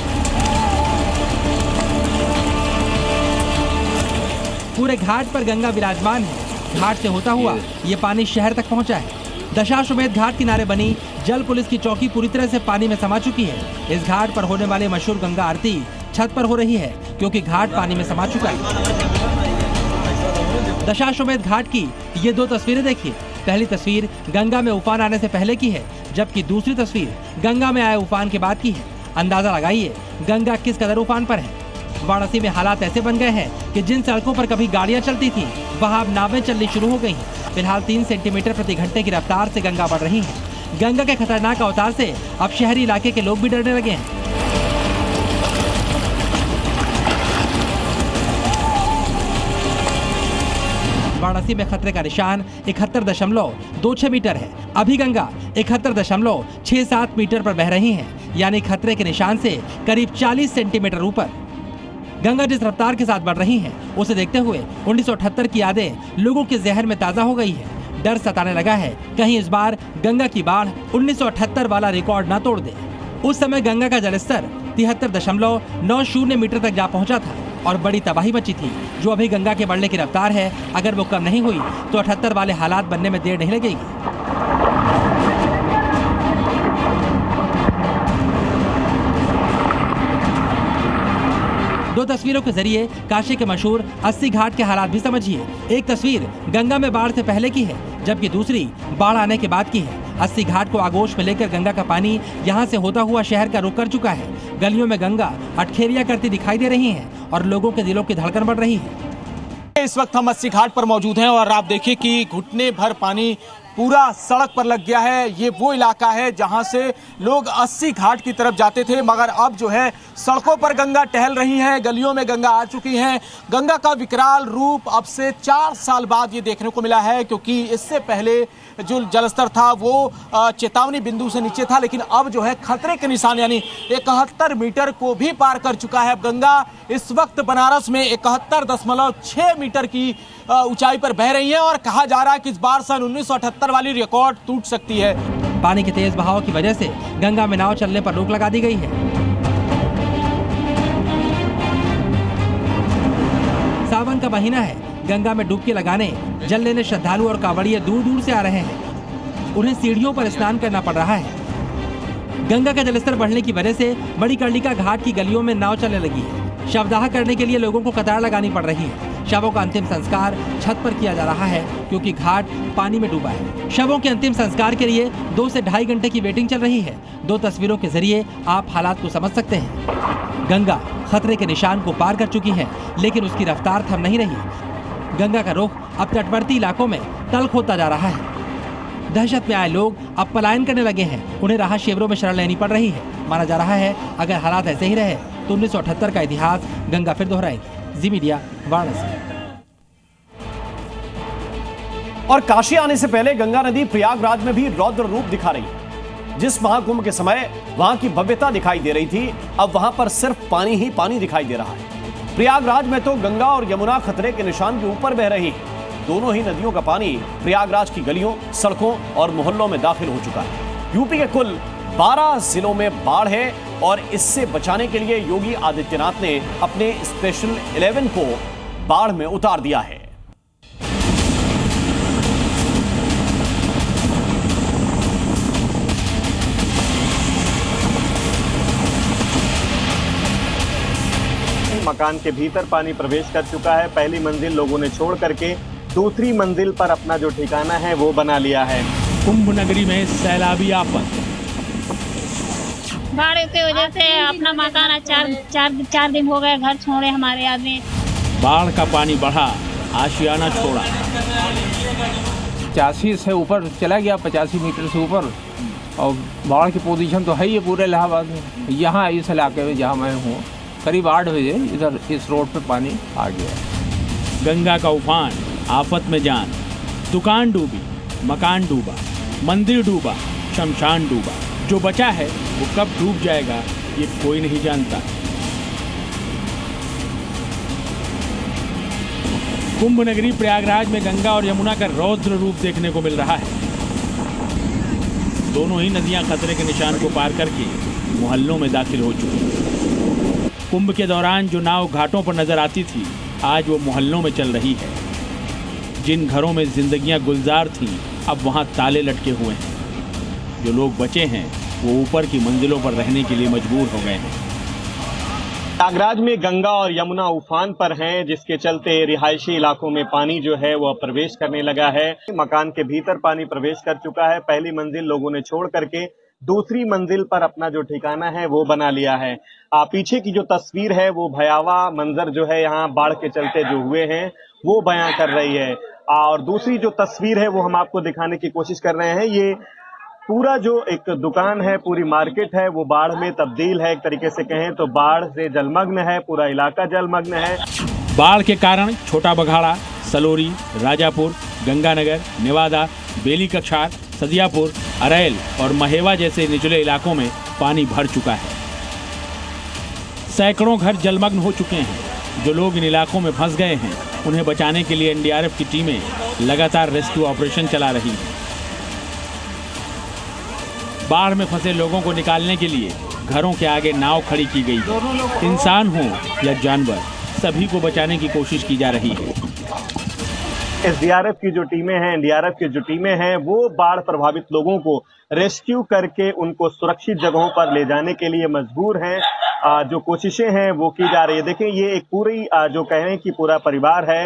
B: पूरे घाट पर गंगा विराजमान है। घाट से होता हुआ ये पानी शहर तक पहुंचा है। दशाश्वमेध घाट किनारे बनी जल पुलिस की चौकी पूरी तरह से पानी में समा चुकी है। इस घाट पर होने वाली मशहूर गंगा आरती छत पर हो रही है क्योंकि घाट पानी में समा चुका है। दशाश्वमेध घाट की ये 2 तस्वीरें देखिए। पहली तस्वीर गंगा में उफान आने से पहले की है, जबकि दूसरी तस्वीर गंगा में आए उफान के बाद की है। अंदाजा लगाइए गंगा किस कदर उफान पर है। वाराणसी में हालात ऐसे बन गए हैं कि जिन सड़कों पर कभी गाड़ियां चलती थी वहां अब नावें चलनी शुरू हो गई हैं। फिलहाल 3 सेंटीमीटर प्रति घंटे की रफ्तार से गंगा बढ़ रही है। गंगा के खतरनाक अवतार से अब शहरी इलाके के लोग भी डरने लगे हैं। वाराणसी में खतरे का निशान 71.26 मीटर है। अभी गंगा 71.67 मीटर पर बह रही है, यानी खतरे के निशान से करीब 40 सेंटीमीटर ऊपर। गंगा जिस रफ्तार के साथ बढ़ रही है उसे देखते हुए 1978 की यादें लोगों के जहन में ताजा हो गई है। डर सताने लगा है कहीं इस बार गंगा की बाढ़ 1978 वाला रिकॉर्ड न तोड़ दे। उस समय गंगा का जलस्तर 73.90 मीटर तक जा पहुंचा था और बड़ी तबाही मची थी। जो अभी गंगा के बढ़ने की रफ्तार है, अगर वो कम नहीं हुई तो 78 वाले हालात बनने में देर नहीं लगेगी। दो तस्वीरों के जरिए काशी के मशहूर 80 घाट के हालात भी समझिए। एक तस्वीर गंगा में बाढ़ से पहले की है, जबकि दूसरी बाढ़ आने के बाद की है। 80 घाट को आगोश में लेकर गंगा का पानी यहां से होता हुआ शहर का रुख कर चुका है। गलियों में गंगा अटखेरिया करती दिखाई दे रही है और लोगों के दिलों की धड़कन बढ़ रही है। इस वक्त हम 80 घाट पर मौजूद हैं और आप देखिए कि घुटने भर पानी पूरा सड़क पर लग गया है। ये वो इलाका है जहां से लोग 80 घाट की तरफ जाते थे, मगर अब जो है सड़कों पर गंगा टहल रही है, गलियों में गंगा आ चुकी है। गंगा का विकराल रूप अब से 4 साल बाद ये देखने को मिला है, क्योंकि इससे पहले जो जलस्तर था वो चेतावनी बिंदु से नीचे था, लेकिन अब जो है खतरे के निशान यानी 71 मीटर को भी पार कर चुका है। गंगा इस वक्त बनारस में 71.6 मीटर की ऊंचाई पर बह रही है और कहा जा रहा है कि इस बार सन 1978 वाली रिकॉर्ड टूट सकती है। पानी के तेज बहाव की वजह से गंगा में नाव चलने पर रोक लगा दी गई है। सावन का महीना है, गंगा में डुबकी लगाने जल लेने श्रद्धालु और कांवड़िए दूर दूर से आ रहे हैं। उन्हें सीढ़ियों पर स्नान करना पड़ रहा है। गंगा का जलस्तर बढ़ने की वजह से बड़ी कर्णिका घाट की गलियों में नाव चलने लगी है। शवदाह करने के लिए लोगों को कतार लगानी पड़ रही है। शवों का अंतिम संस्कार छत पर किया जा रहा है क्योंकि घाट पानी में डूबा है। शवों के अंतिम संस्कार के लिए 2 से ढाई घंटे की वेटिंग चल रही है। 2 तस्वीरों के जरिए आप हालात को समझ सकते हैं। गंगा खतरे के निशान को पार कर चुकी है, लेकिन उसकी रफ्तार थम नहीं रही। गंगा का रुख अब तटवर्ती इलाकों में तल्ख होता जा रहा है। दहशत में आए लोग अब पलायन करने लगे हैं। उन्हें राहत शिविरों में शरण लेनी पड़ रही है। माना जा रहा है अगर हालात ऐसे ही रहे तो 1978 का इतिहास गंगा फिर दोहराएगी। जी मीडिया, वाराणसी।
A: और काशी आने से पहले गंगा नदी प्रयागराज में भी रौद्र रूप दिखा रही है। जिस महाकुंभ के समय वहां की भव्यता दिखाई दे रही थी, अब वहां पर सिर्फ पानी ही पानी दिखाई दे रहा है। प्रयागराज में तो गंगा और यमुना खतरे के निशान के ऊपर बह रही है। दोनों ही नदियों का पानी प्रयागराज की गलियों, सड़कों और मोहल्लों में दाखिल हो चुका है। यूपी के कुल 12 जिलों में बाढ़ है और इससे बचाने के लिए योगी आदित्यनाथ ने अपने स्पेशल 11 को बाढ़ में उतार दिया है।
G: मकान के भीतर पानी प्रवेश कर चुका है। पहली मंजिल लोगों ने छोड़ करके दूसरी मंजिल पर अपना जो ठिकाना है वो बना लिया है।
F: कुंभ नगरी में सैलाबी आफत।
H: बाढ़ की वजह से अपना मकान चार दिन हो गए घर छोड़े हमारे आदमी।
F: बाढ़ का पानी बढ़ा, आशियाना छोड़ा।
I: 85 से ऊपर चला गया, 85 मीटर से ऊपर। और बाढ़ की पोजीशन तो है ही पूरे इलाहाबाद में। यहाँ इस इलाके में जहाँ मैं हूँ करीब 8 बजे इधर इस रोड पे पानी आ गया।
F: गंगा का उफान, आफत में जान। दुकान डूबी, मकान डूबा, मंदिर डूबा, शमशान डूबा। जो बचा है वो कब डूब जाएगा ये कोई नहीं जानता। कुंभ नगरी प्रयागराज में गंगा और यमुना का रौद्र रूप देखने को मिल रहा है। दोनों ही नदियां खतरे के निशान को पार करके मोहल्लों में दाखिल हो चुकी हैं। कुंभ के दौरान जो नाव घाटों पर नजर आती थी, आज वो मोहल्लों में चल रही है। जिन घरों में जिंदगियां गुलजार थीं, अब वहां ताले लटके हुए हैं। जो लोग बचे हैं वो ऊपर की मंजिलों पर रहने के लिए मजबूर हो गए हैं।
G: प्रयागराज में गंगा और यमुना उफान पर हैं, जिसके चलते रिहायशी इलाकों में पानी जो है वो प्रवेश करने लगा है। मकान के भीतर पानी प्रवेश कर चुका है। पहली मंजिल लोगों ने छोड़ करके दूसरी मंजिल पर अपना जो ठिकाना है वो बना लिया है। पीछे की जो तस्वीर है वो भयावह मंजर जो है यहाँ बाढ़ के चलते जो हुए हैं वो बयां कर रही है। और दूसरी जो तस्वीर है वो हम आपको दिखाने की कोशिश कर रहे हैं। ये पूरा जो एक दुकान है, पूरी मार्केट है, वो बाढ़ में तब्दील है। एक तरीके से कहें तो बाढ़ से जलमग्न है, पूरा इलाका जलमग्न है।
F: बाढ़ के कारण छोटा बघाड़ा, सलोरी, राजापुर, गंगानगर, नेवादा, बेली कक्षार, सदियापुर, अरैल और महेवा जैसे निचले इलाकों में पानी भर चुका है। सैकड़ों घर जलमग्न हो चुके हैं। जो लोग इन इलाकों में फंस गए हैं उन्हें बचाने के लिए एनडीआरएफ की टीमें लगातार रेस्क्यू ऑपरेशन चला रही हैं। बाढ़ में फंसे लोगों को निकालने के लिए घरों के आगे नाव खड़ी की गई है। इंसान हो या जानवर, सभी को बचाने की कोशिश की जा रही है।
G: एसडीआरएफ की जो टीमें हैं, एनडीआरएफ की जो टीमें हैं, वो बाढ़ प्रभावित लोगों को रेस्क्यू करके उनको सुरक्षित जगहों पर ले जाने के लिए मजबूर हैं। जो कोशिशें हैं वो की जा रही है। देखें, ये एक पूरी जो कहें कि पूरा परिवार है।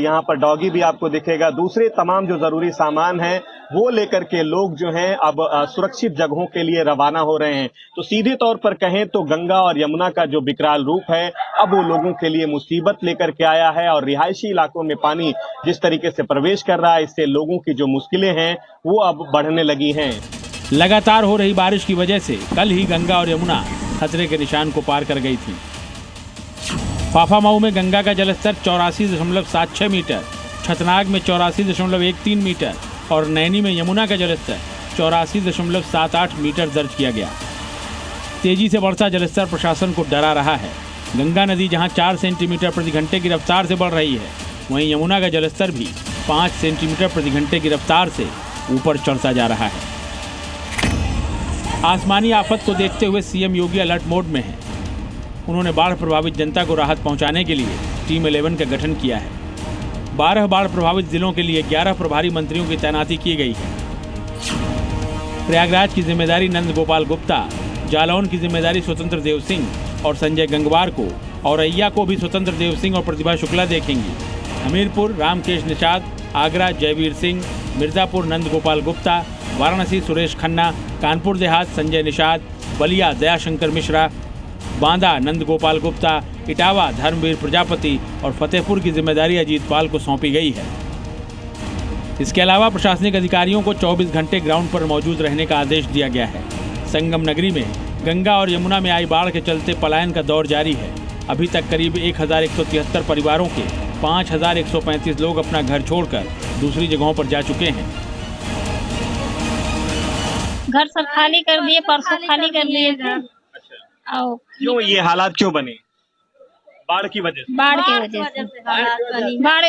G: यहाँ पर डॉगी भी आपको दिखेगा। दूसरे तमाम जो जरूरी सामान है वो लेकर के लोग जो हैं अब सुरक्षित जगहों के लिए रवाना हो रहे हैं। तो सीधे तौर पर कहें तो गंगा और यमुना का जो विकराल रूप है अब वो लोगों के लिए मुसीबत लेकर के आया है। और रिहायशी इलाकों में पानी जिस तरीके से प्रवेश कर रहा है, इससे लोगों की जो मुश्किलें हैं वो अब बढ़ने लगी हैं।
F: लगातार हो रही बारिश की वजह से कल ही गंगा और यमुना खतरे के निशान को पार कर गई थी। फाफामऊ में गंगा का जलस्तर 84.76 मीटर, छतनाग में 84.13 मीटर और नैनी में यमुना का जलस्तर 84.78 मीटर दर्ज किया गया। तेजी से बढ़ता जलस्तर प्रशासन को डरा रहा है। गंगा नदी जहां 4 सेंटीमीटर प्रति घंटे की रफ्तार से बढ़ रही है, वहीं यमुना का जलस्तर भी 5 सेंटीमीटर प्रति घंटे की रफ्तार से ऊपर चढ़ता जा रहा है। आसमानी आफत को देखते हुए सीएम योगी अलर्ट मोड में हैं। उन्होंने बाढ़ प्रभावित जनता को राहत पहुंचाने के लिए टीम 11 का गठन किया है। 12 बाढ़ प्रभावित जिलों के लिए 11 प्रभारी मंत्रियों की तैनाती की गई है। प्रयागराज की जिम्मेदारी नंद गोपाल गुप्ता, जालौन की जिम्मेदारी स्वतंत्र देव सिंह और संजय गंगवार को, औरैया को भी स्वतंत्र देव सिंह और प्रतिभा शुक्ला देखेंगी। हमीरपुर रामकेश निषाद, आगरा जयवीर सिंह, मिर्जापुर नंद गोपाल गुप्ता, वाराणसी सुरेश खन्ना, कानपुर देहात संजय निषाद, बलिया दयाशंकर मिश्रा, बांदा नंद गोपाल गुप्ता, इटावा धर्मवीर प्रजापति और फतेहपुर की जिम्मेदारी अजीत पाल को सौंपी गई है। इसके अलावा प्रशासनिक अधिकारियों को 24 घंटे ग्राउंड पर मौजूद रहने का आदेश दिया गया है। संगम नगरी में गंगा और यमुना में आई बाढ़ के चलते पलायन का दौर जारी है। अभी तक करीब 1173 परिवारों के 5135 लोग अपना घर छोड़कर दूसरी जगहों पर जा चुके हैं।
H: घर सब खाली कर दिए, परसों खाली कर दिए थे।
G: क्यों ये हालात क्यों बने? बाढ़ की वजह से?
H: बाढ़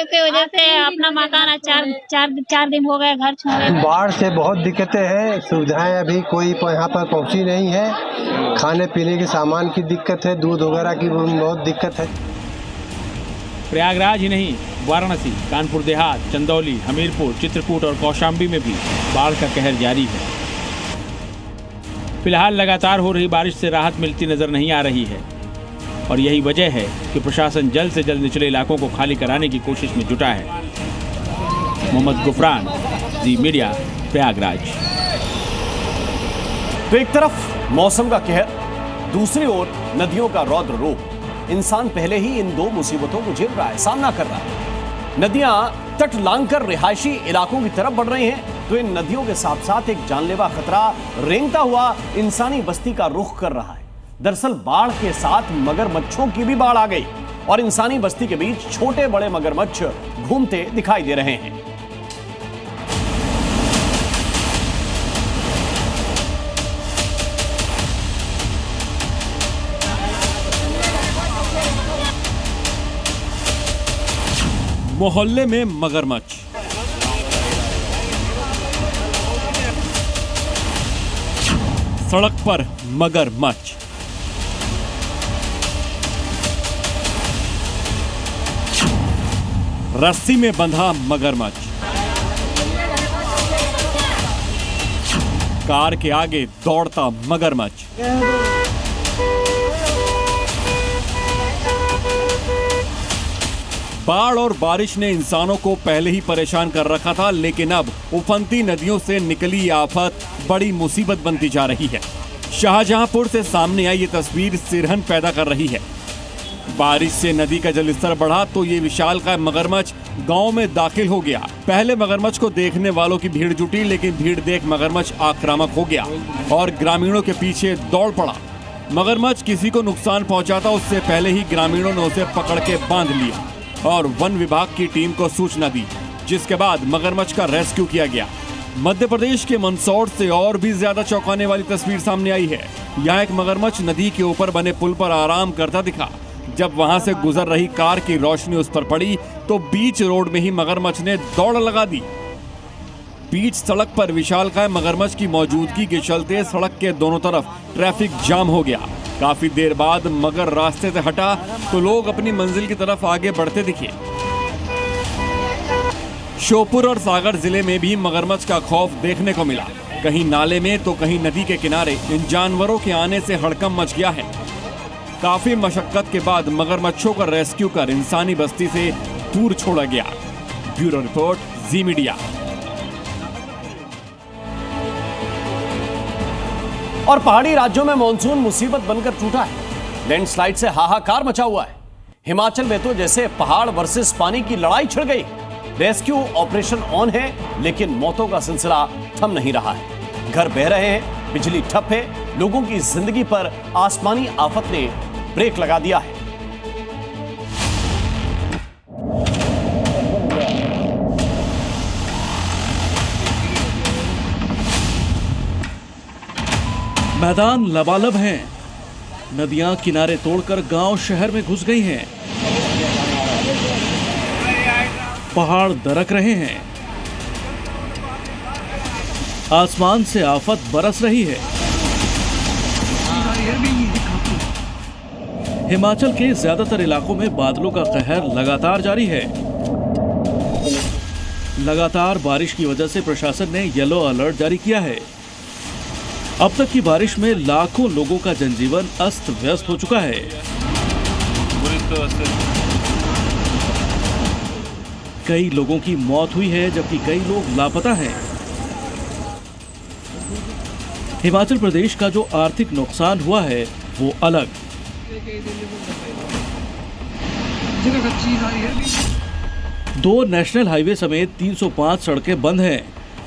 H: की वजह से अपना मकान चार दिन हो गए घर छोड़े।
J: बाढ़ से बहुत दिक्कतें हैं, सुविधाएं अभी कोई यहाँ पर पहुँची नहीं है। खाने पीने के सामान की दिक्कत है, दूध वगैरह की बहुत दिक्कत है।
F: प्रयागराज ही नहीं, वाराणसी, कानपुर देहात, चंदौली, हमीरपुर, चित्रकूट और कौशाम्बी में भी बाढ़ का कहर जारी है। फिलहाल लगातार हो रही बारिश से राहत मिलती नजर नहीं आ रही है और यही वजह है कि प्रशासन जल्द से जल्द निचले इलाकों को खाली कराने की कोशिश में जुटा है। मोहम्मद गुफरान, जी मीडिया, प्रयागराज।
A: तो एक तरफ मौसम का कहर, दूसरी ओर नदियों का रौद्र रूप। इंसान पहले ही इन दो मुसीबतों को झेल रहा है, सामना कर रहा है। नदियां तट लांघकर रिहायशी इलाकों की तरफ बढ़ रही हैं, तो इन नदियों के साथ साथ एक जानलेवा खतरा रेंगता हुआ इंसानी बस्ती का रुख कर रहा है। दरअसल बाढ़ के साथ मगरमच्छों की भी बाढ़ आ गई और इंसानी बस्ती के बीच छोटे बड़े मगरमच्छ घूमते दिखाई दे रहे हैं।
X: मोहल्ले में मगरमच्छ, सड़क पर मगरमच्छ, रस्सी में बंधा मगरमच्छ, कार के आगे दौड़ता मगरमच्छ। बाढ़ और बारिश ने इंसानों को पहले ही परेशान कर रखा था, लेकिन अब उफनती नदियों से निकली ये आफत बड़ी मुसीबत बनती जा रही है। शाहजहांपुर से सामने आई ये तस्वीर सिरहन पैदा कर रही है। बारिश से नदी का जलस्तर बढ़ा तो ये विशालकाय मगरमच्छ गांव में दाखिल हो गया। पहले मगरमच्छ को देखने वालों की भीड़ जुटी, लेकिन भीड़ देख मगरमच्छ आक्रामक हो गया और ग्रामीणों के पीछे दौड़ पड़ा। मगरमच्छ किसी को नुकसान पहुंचाता उससे पहले ही ग्रामीणों ने उसे पकड़ के बांध लिया और वन विभाग की टीम को सूचना दी, जिसके बाद मगरमच्छ का रेस्क्यू किया गया। मध्य प्रदेश के मंदसौर से और भी ज्यादा चौंकाने वाली तस्वीर सामने आई है। यहाँ एक मगरमच्छ नदी के ऊपर बने पुल पर आराम करता दिखा। जब वहां से गुजर रही कार की रोशनी उस पर पड़ी तो बीच रोड में ही मगरमच्छ ने दौड़ लगा दी। बीच सड़क पर विशालकाय मगरमच्छ की मौजूदगी के चलते सड़क के दोनों तरफ ट्रैफिक जाम हो गया। काफी देर बाद मगर रास्ते से हटा तो लोग अपनी मंजिल की तरफ आगे बढ़ते दिखे। श्योपुर और सागर जिले में भी मगरमच्छ का खौफ देखने को मिला। कहीं नाले में तो कहीं नदी के किनारे इन जानवरों के आने से हड़कंप मच गया है। काफी मशक्कत के बाद मगरमच्छों का रेस्क्यू कर इंसानी बस्ती से दूर छोड़ा गया। ब्यूरो रिपोर्ट, जी मीडिया।
A: और पहाड़ी राज्यों में मॉनसून मुसीबत बनकर टूटा है। लैंडस्लाइड से हाहाकार मचा हुआ है। हिमाचल में तो जैसे पहाड़ वर्सेस पानी की लड़ाई छिड़ गई। रेस्क्यू ऑपरेशन ऑन है, लेकिन मौतों का सिलसिला थम नहीं रहा है। घर बह रहे हैं, बिजली ठप है, लोगों की जिंदगी पर आसमानी आफत ने ब्रेक लगा दिया है।
M: मैदान लबालब हैं, नदियां किनारे तोड़कर गांव शहर में घुस गई हैं, पहाड़ दरक रहे हैं, आसमान से आफत बरस रही है। हिमाचल के ज्यादातर इलाकों में बादलों का कहर लगातार जारी है। लगातार बारिश की वजह से प्रशासन ने येलो अलर्ट जारी किया है। अब तक की बारिश में लाखों लोगों का जनजीवन अस्त व्यस्त हो चुका है। कई लोगों की मौत हुई है जबकि कई लोग लापता हैं। हिमाचल प्रदेश का जो आर्थिक नुकसान हुआ है वो अलग। दो नेशनल हाईवे समेत 305 सड़कें बंद हैं,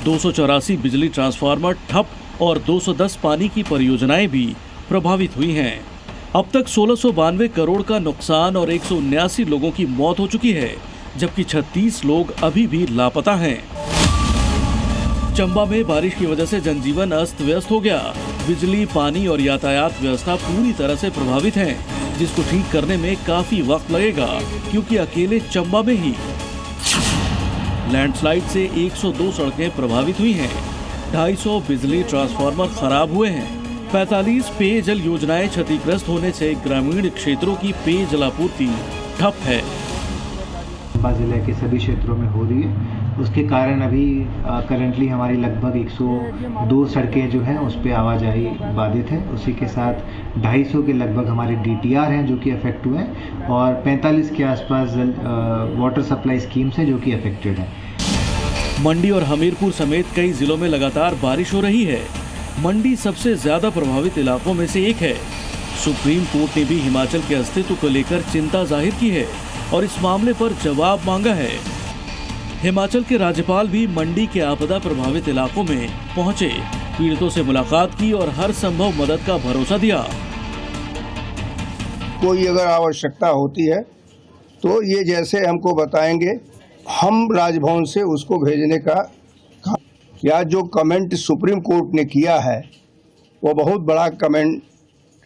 M: 284 बिजली ट्रांसफार्मर ठप और 210 पानी की परियोजनाएं भी प्रभावित हुई हैं। अब तक 1692 करोड़ का नुकसान और 179 लोगों की मौत हो चुकी है, जबकि 36 लोग अभी भी लापता हैं। चंबा में बारिश की वजह से जनजीवन अस्त व्यस्त हो गया। बिजली, पानी और यातायात व्यवस्था पूरी तरह से प्रभावित है, जिसको ठीक करने में काफी वक्त लगेगा, क्योंकि अकेले चंबा में ही लैंडस्लाइड से 102 सड़कें प्रभावित हुई हैं, 250 बिजली ट्रांसफार्मर खराब हुए हैं, 45 पेयजल योजनाएं क्षतिग्रस्त होने से ग्रामीण क्षेत्रों की पेयजल आपूर्ति ठप है।
N: चंबा जिले के सभी क्षेत्रों में हो रही है। उसके कारण अभी करंटली हमारी लगभग 102 सड़कें जो हैं उस पर आवाजाही बाधित है। उसी के साथ 250 के लगभग हमारे DTR हैं जो कि अफेक्ट हुए हैं और 45 के आसपास वाटर सप्लाई स्कीम से जो कि अफेक्टेड है।
M: मंडी और हमीरपुर समेत कई जिलों में लगातार बारिश हो रही है। मंडी सबसे ज्यादा प्रभावित इलाकों में से एक है। सुप्रीम कोर्ट ने भी हिमाचल के अस्तित्व को लेकर चिंता जाहिर की है और इस मामले पर जवाब मांगा है। हिमाचल के राज्यपाल भी मंडी के आपदा प्रभावित इलाकों में पहुंचे, पीड़ितों से मुलाकात की और हर संभव मदद का भरोसा दिया।
O: कोई अगर आवश्यकता होती है तो ये जैसे हमको बताएंगे, हम राजभवन से उसको भेजने का, या जो कमेंट सुप्रीम कोर्ट ने किया है वो बहुत बड़ा कमेंट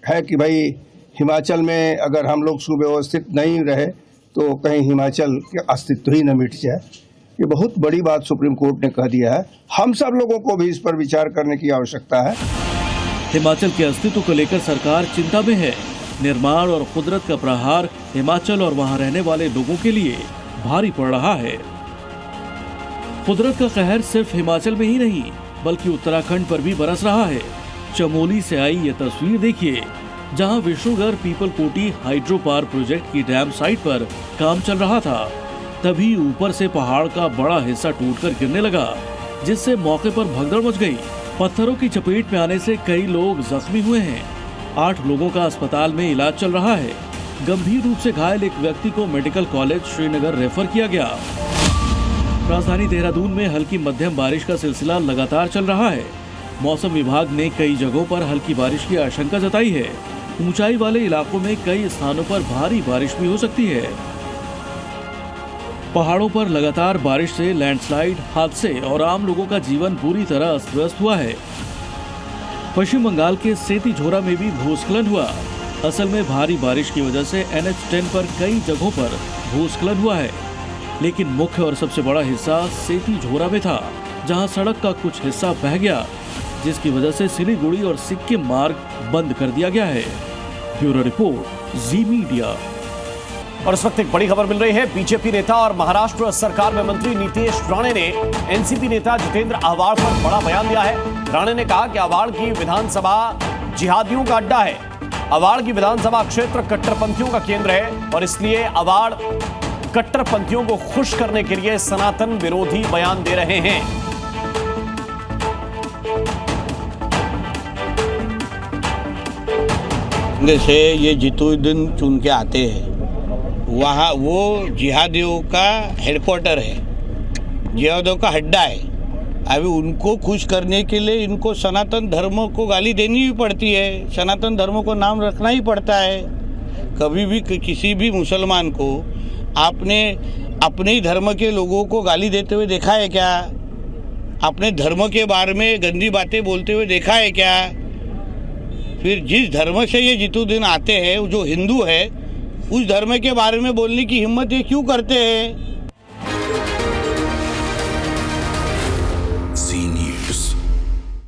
O: है कि भाई हिमाचल में अगर हम लोग सुव्यवस्थित नहीं रहे तो कहीं हिमाचल के अस्तित्व ही न मिट जाए। ये बहुत बड़ी बात सुप्रीम कोर्ट ने कह दिया है। हम सब लोगों को भी इस पर विचार करने की आवश्यकता है।
M: हिमाचल के अस्तित्व को लेकर सरकार चिंता में है। निर्माण और कुदरत का प्रहार हिमाचल और वहां रहने वाले लोगों के लिए भारी पड़ रहा है। कुदरत का कहर सिर्फ हिमाचल में ही नहीं बल्कि उत्तराखंड पर भी बरस रहा है। चमोली से आई ये तस्वीर देखिए, जहां विष्णुगढ़ पीपल कोटी हाइड्रो पावर प्रोजेक्ट की डैम साइट पर काम चल रहा था, तभी ऊपर से पहाड़ का बड़ा हिस्सा टूटकर गिरने लगा, जिससे मौके पर भगदड़ मच गई। पत्थरों की चपेट में आने से कई लोग जख्मी हुए हैं। 8 लोगों का अस्पताल में इलाज चल रहा है। गंभीर रूप से घायल एक व्यक्ति को मेडिकल कॉलेज श्रीनगर रेफर किया गया। राजधानी देहरादून में हल्की मध्यम बारिश का सिलसिला लगातार चल रहा है। मौसम विभाग ने कई जगहों पर हल्की बारिश की आशंका जताई है। ऊंचाई वाले इलाकों में कई स्थानों पर भारी बारिश भी हो सकती है। पहाड़ों पर लगातार बारिश से लैंडस्लाइड, हादसे और आम लोगों का जीवन पूरी तरह अस्त व्यस्त हुआ है। पश्चिम बंगाल के सेतीझोरा में भी भूस्खलन हुआ। असल में भारी बारिश की वजह से NH10 पर कई जगहों पर भूस्खलन हुआ है, लेकिन मुख्य और सबसे बड़ा हिस्सा सेतीझोरा में था, जहां सड़क का कुछ हिस्सा बह गया, जिसकी वजह से सिलीगुड़ी और सिक्किम मार्ग बंद कर दिया गया है। ब्यूरो रिपोर्ट, जी मीडिया।
A: और इस वक्त एक बड़ी खबर मिल रही है। बीजेपी नेता और महाराष्ट्र सरकार में मंत्री नीतीश राणे ने एनसीपी नेता जितेंद्र आव्हाड पर बड़ा बयान दिया है। राणे ने कहा कि आव्हाड की विधानसभा जिहादियों का अड्डा है। आव्हाड की विधानसभा क्षेत्र कट्टरपंथियों का केंद्र है और इसलिए आव्हाड कट्टरपंथियों को खुश करने के लिए सनातन विरोधी बयान दे रहे हैं।
P: से ये जितुद्दीन चुन के आते हैं, वहाँ वो जिहादियों का हेडक्वार्टर है, जिहादियों का अड्डा है। अभी उनको खुश करने के लिए इनको सनातन धर्म को गाली देनी भी पड़ती है, सनातन धर्म को नाम रखना ही पड़ता है। कभी भी किसी भी मुसलमान को आपने अपने ही धर्म के लोगों को गाली देते हुए देखा है क्या? अपने धर्म के बारे में गंदी बातें बोलते हुए देखा है क्या? फिर जिस धर्म से ये जितुद्दीन आते हैं, जो हिंदू है, उस धर्म के बारे में बोलने की हिम्मत ये क्यों करते हैं?